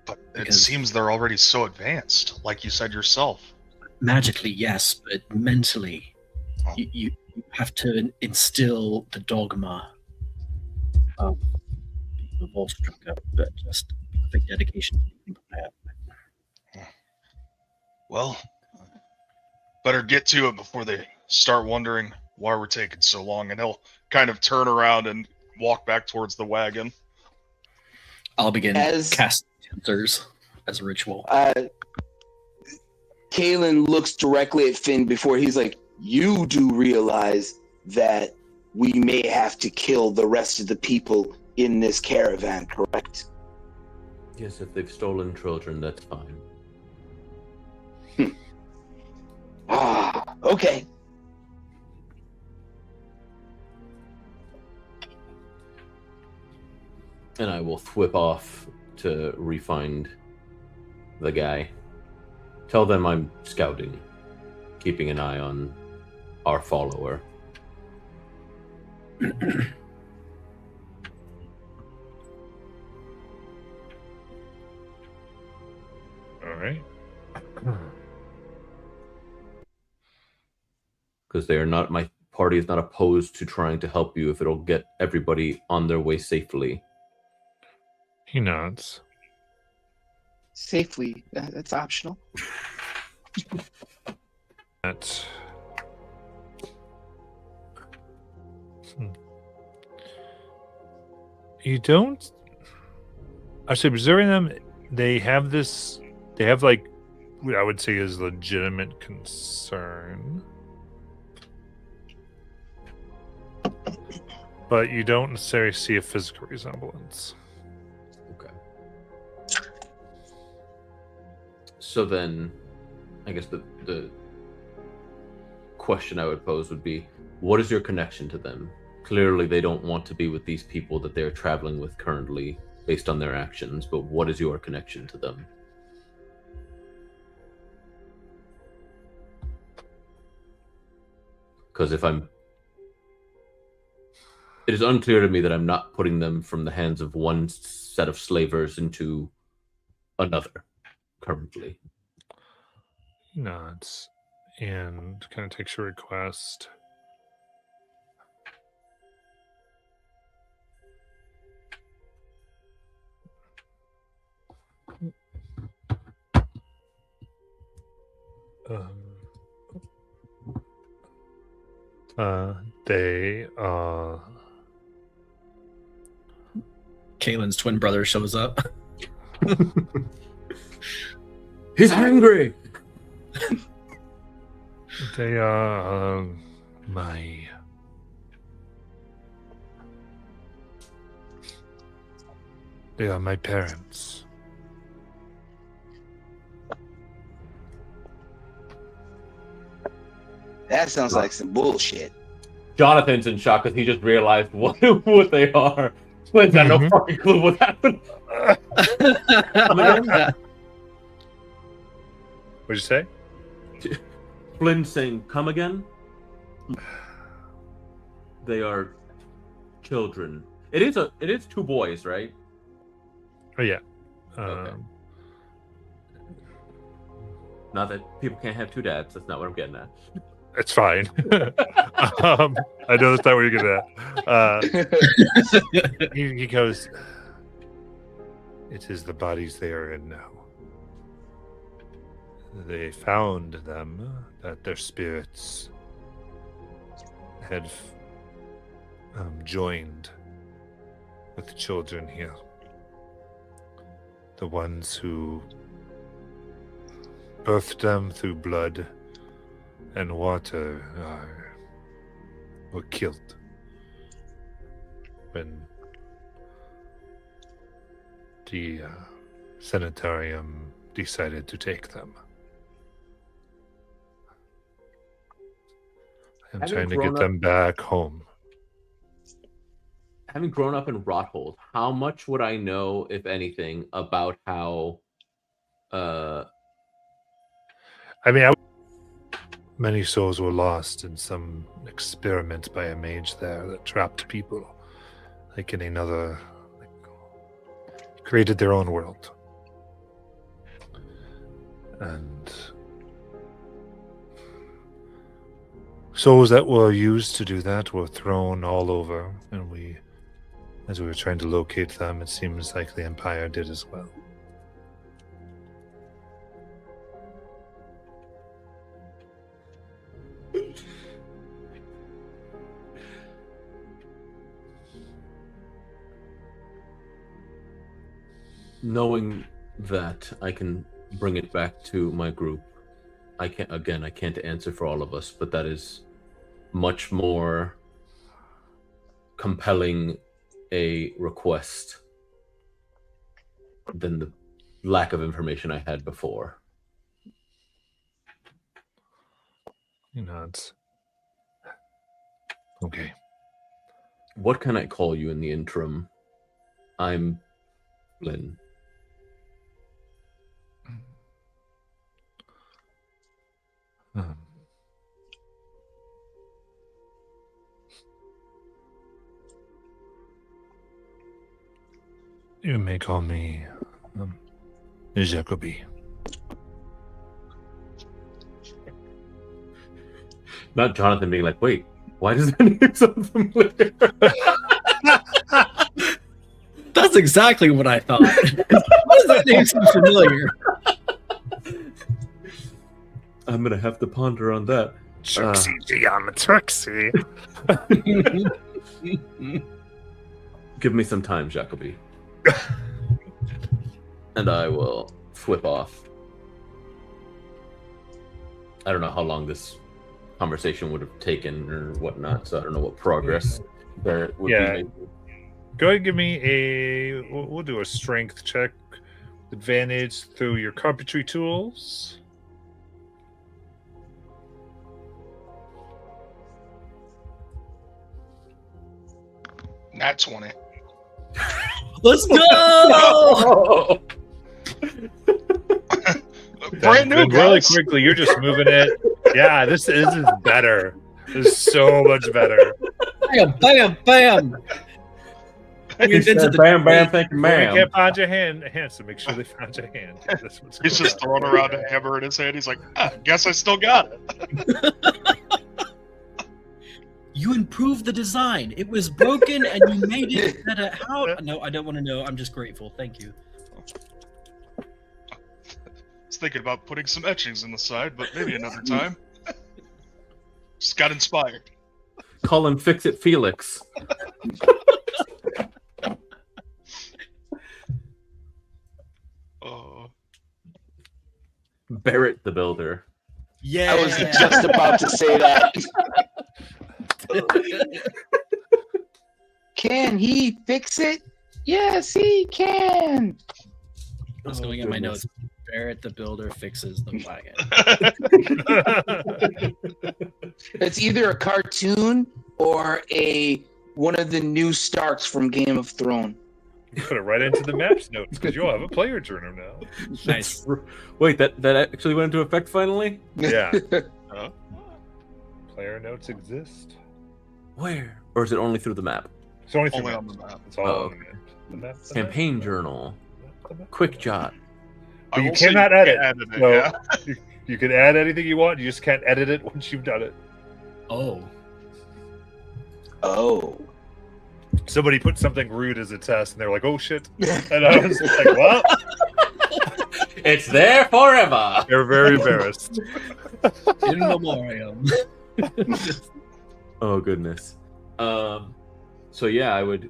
But it Because- seems they're already so advanced, like you said yourself. Magically, yes, but mentally, Oh. you have to instill the dogma of the Volstrucker, but just perfect dedication to being prepared. Well, better get to it before they start wondering why we're taking so long. And he'll kind of turn around and walk back towards the wagon. I'll begin As- casting tensors as a ritual. Kalen looks directly at Finn before he's like, "You do realize that we may have to kill the rest of the people in this caravan, correct?" Yes, if they've stolen children, that's fine. Okay. And I will whip off to re-find the guy. Tell them I'm scouting, keeping an eye on our follower. All right. Because they are not, my party is not opposed to trying to help you if it'll get everybody on their way safely. He nods. Safely. That's optional. That's. You don't. Actually, observing them, they have this. They have like, what I would say is legitimate concern, but you don't necessarily see a physical resemblance. Okay. So then, I guess the question I would pose would be, what is your connection to them? Clearly, they don't want to be with these people that they're traveling with currently, based on their actions, but what is your connection to them? Because it is unclear to me that I'm not putting them from the hands of one set of slavers into another currently. He nods and kind of takes your request. They Kalen's twin brother shows up. He's angry! They are my parents. That sounds like some bullshit. Jonathan's in shock because he just realized what they are. Flynn's got no Mhm. fucking clue what happened. What'd you say? Flynn saying, "Come again." They are children. It is two boys, right? Oh yeah. Okay. Not that people can't have two dads. That's not what I'm getting at. It's fine. I know that's not what you're gonna. He goes. It is the bodies they are in now. They found them that their spirits had joined with the children here. The ones who birthed them through blood and water were killed when the sanitarium decided to take them. I'm Having trying to grown get them back home. Having grown up in Rothold, how much would I know, if anything, about how Many souls were lost in some experiment by a mage there that trapped people, like in another, created their own world. And souls that were used to do that were thrown all over, and as we were trying to locate them, it seems like the Empire did as well. Knowing that I can bring it back to my group, I can't answer for all of us, but that is much more compelling a request than the lack of information I had before. He nods. Okay. What can I call you in the interim? I'm Lynn. You may call me Jacoby. Not Jonathan being like, wait, why does that name sound familiar? That's exactly what I thought. Why does that name sound familiar? I'm gonna have to ponder on that. Trixie, Trixie. Give me some time, Jacoby. And I will flip off. I don't know how long this conversation would have taken or whatnot, so I don't know what progress there would be making. Go ahead and give me we'll do a strength check. Advantage through your carpentry tools. Nat 20. Let's go! Brand new, And really guys. quickly, you're just moving it. Yeah, this is better. This is so much better. Bam, bam, bam. We invented the Bam, bam, thank you, We ma'am. can't find your hand, so make sure they found your hand. That's what's He's going just throwing around a hammer in his hand. He's like, guess I still got it. You improved the design. It was broken and you made it better. How? No, I don't want to know. I'm just grateful. Thank you. I was thinking about putting some etchings in the side, but maybe another time. Just got inspired. Call him Fix It Felix. Oh, Barrett the Builder. Yeah. I was just about to say that. Can he fix it? Yes, he can. I was going at my notes. Barrett the Builder fixes the wagon. It's either a cartoon or one of the new Starks from Game of Thrones. Put it right into the maps notes because you'll have a player journal now. Nice. Wait, that actually went into effect finally? Yeah. huh? Player notes exist. Where? Or is it only through the map? It's only through Only maps. on the map. It's all Oh, on the map. The map, the Campaign map, journal. the map, the map. Quick jot. But you will say cannot can't edit, it, so- yeah. You can add anything you want. You just can't edit it once you've done it. Oh. Oh. Somebody put something rude as a test, and they're like, "Oh shit!" And I was like, "Well." It's there forever. They're very embarrassed. In memoriam. Oh goodness. So yeah, I would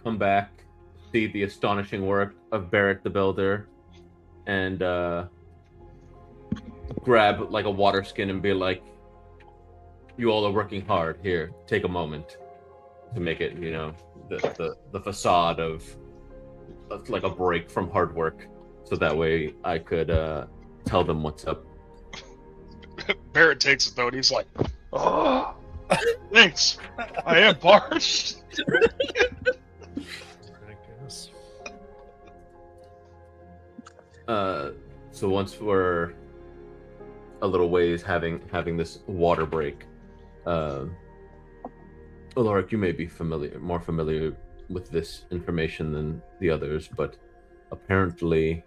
come back, see the astonishing work of Barrett the Builder, and grab like a water skin and be like, "You all are working hard. Here, take a moment to make it, you know, the facade of like a break from hard work, so that way I could tell them what's up." Barrett takes it though, and he's like, "Oh, thanks. I am parched." I guess. So once we're a little ways having this water break, Alaric, you may be more familiar with this information than the others, but apparently,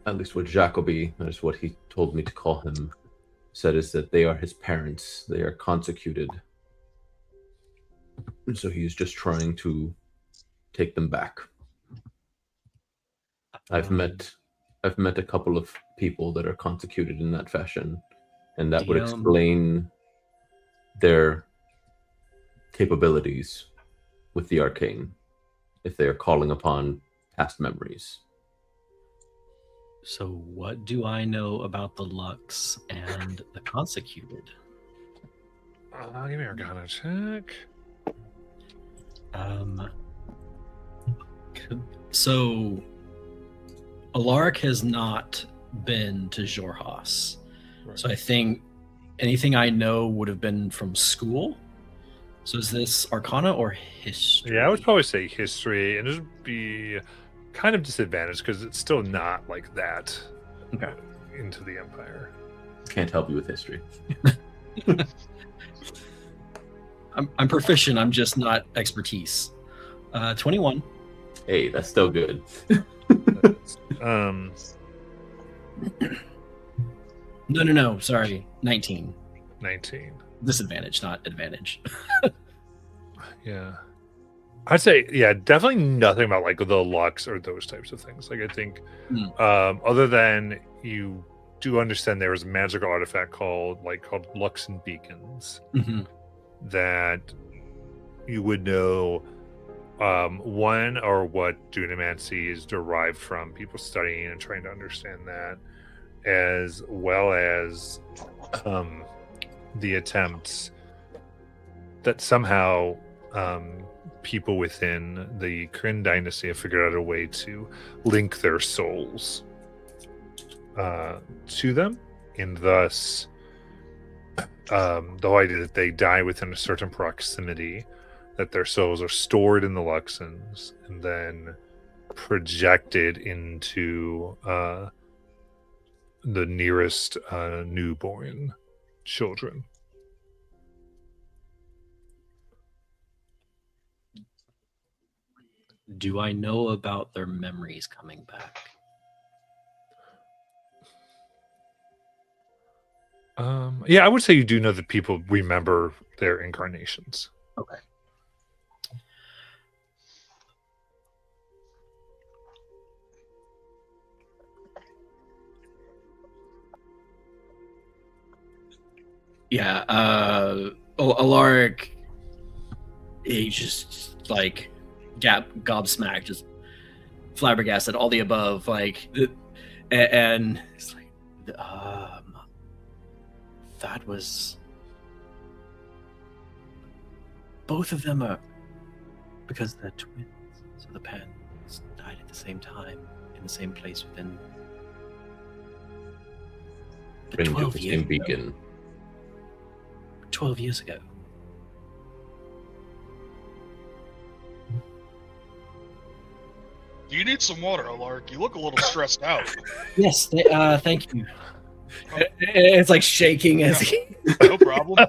at least what Jacoby, that is what he told me to call him, said is that they are his parents. They are consecuted. And so he's just trying to take them back. I've met a couple of people that are consecuted in that fashion, and that would Damn. explain their capabilities with the arcane if they are calling upon past memories. So what do I know about the Lux and the Consecuted? Give me a Arcana check. So Alaric has not been to Xhorhas. Right. So I think anything I know would have been from school. So is this Arcana or history? Yeah, I would probably say history, and it would be kind of disadvantaged because it's still not like that Okay. into the Empire. Can't help you with history. I'm proficient. I'm just not expertise. 21. Hey, that's still good. No. Sorry, 19. 19. Disadvantage, not advantage. Yeah. I'd say, yeah, definitely nothing about like the Lux or those types of things. Like I think other than you do understand there was a magical artifact called Luxon Beacons Mhm. that you would know one or what Dunamancy is derived from, people studying and trying to understand that, as well as the attempts that somehow people within the Kryn dynasty have figured out a way to link their souls to them, and thus the whole idea that they die within a certain proximity, that their souls are stored in the Luxons and then projected into the nearest newborn children. Do I know about their memories coming back? Yeah, I would say you do know that people remember their incarnations. Okay. Yeah, Alaric, he just like gobsmacked, just flabbergasted, all the above, like, and it's like, that was, both of them are, because they're twins, so the parents died at the same time in the same place within. But Range of 12 the years same ago. beacon. 12 years ago. Do you need some water, Alaric? You look a little stressed out. Yes, thank you. It's like shaking as he. No problem.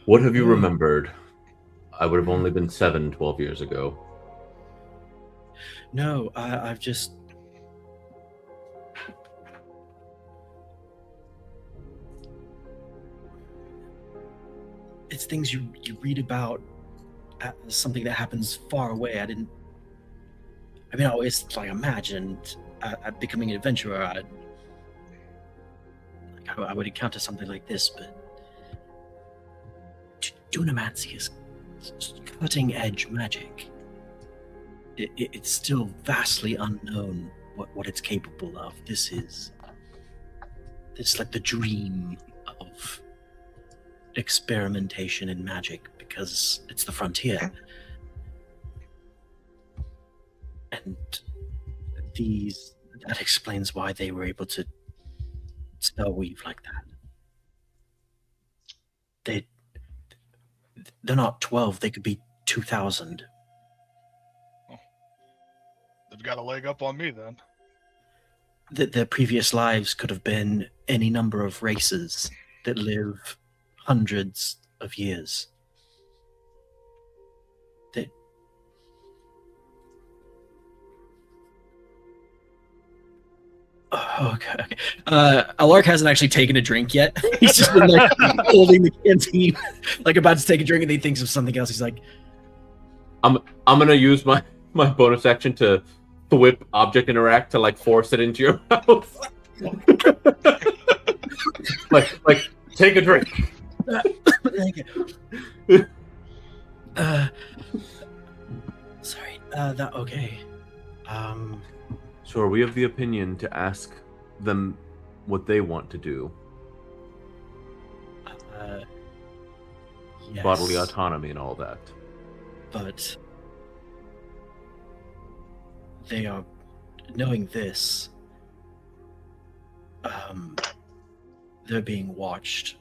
What have you remembered? I would have only been 7, 12 years ago. No, I've just it's things you read about as something that happens far away. I always like imagined at becoming an adventurer, I would encounter something like this, but Dunamancy is cutting edge magic. It's still vastly unknown what it's capable of. This is like the dream of experimentation in magic because it's the frontier. And that explains why they were able to spell weave like that. They're not 12, they could be 2,000. They've got a leg up on me then. Their previous lives could have been any number of races that live hundreds of years. Okay. Alark hasn't actually taken a drink yet. He's just been like holding the canteen, like about to take a drink, and he thinks of something else. He's like, I'm gonna use my bonus action to whip object interact to like force it into your mouth. like take a drink. Sorry. That okay. So are we of the opinion to ask them what they want to do? Yes, Bodily autonomy and all that. but they are knowing this. They're being watched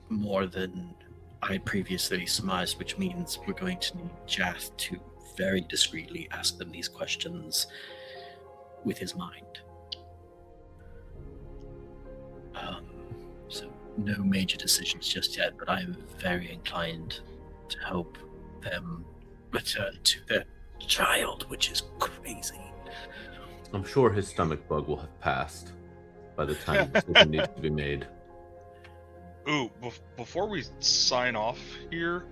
more than I previously surmised, which means we're going to need Jath to very discreetly ask them these questions with his mind. So no major decisions just yet, but I'm very inclined to help them return to their child, which is crazy. I'm sure his stomach bug will have passed by the time the decision needs to be made. Ooh, before we sign off here,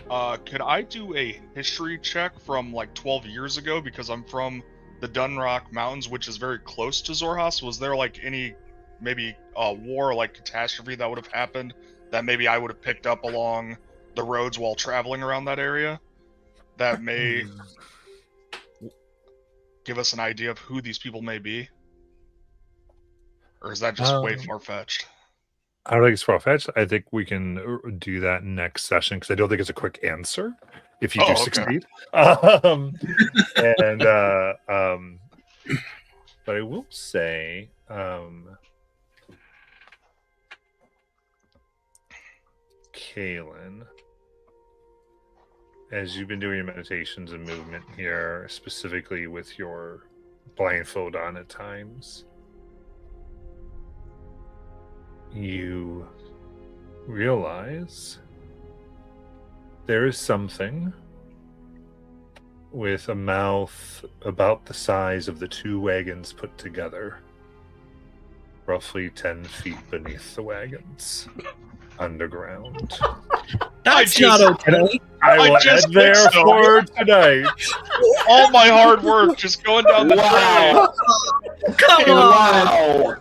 could I do a history check from like 12 years ago? Because I'm from the Dunrock Mountains, which is very close to Xhorhas. Was there like any maybe war or like catastrophe that would have happened that maybe I would have picked up along the roads while traveling around that area that may give us an idea of who these people may be? Or is that just way far-fetched? I don't think it's far-fetched. I think we can do that next session because I don't think it's a quick answer if you do succeed. But I will say, Kaylin, as you've been doing your meditations and movement here, specifically with your blindfold on at times, you realize there is something with a mouth about the size of the two wagons put together, roughly 10 feet beneath the wagons, underground. That's not okay. I will just end there think so. for tonight. All my hard work just going down the drain. Wow. Come on! Wow.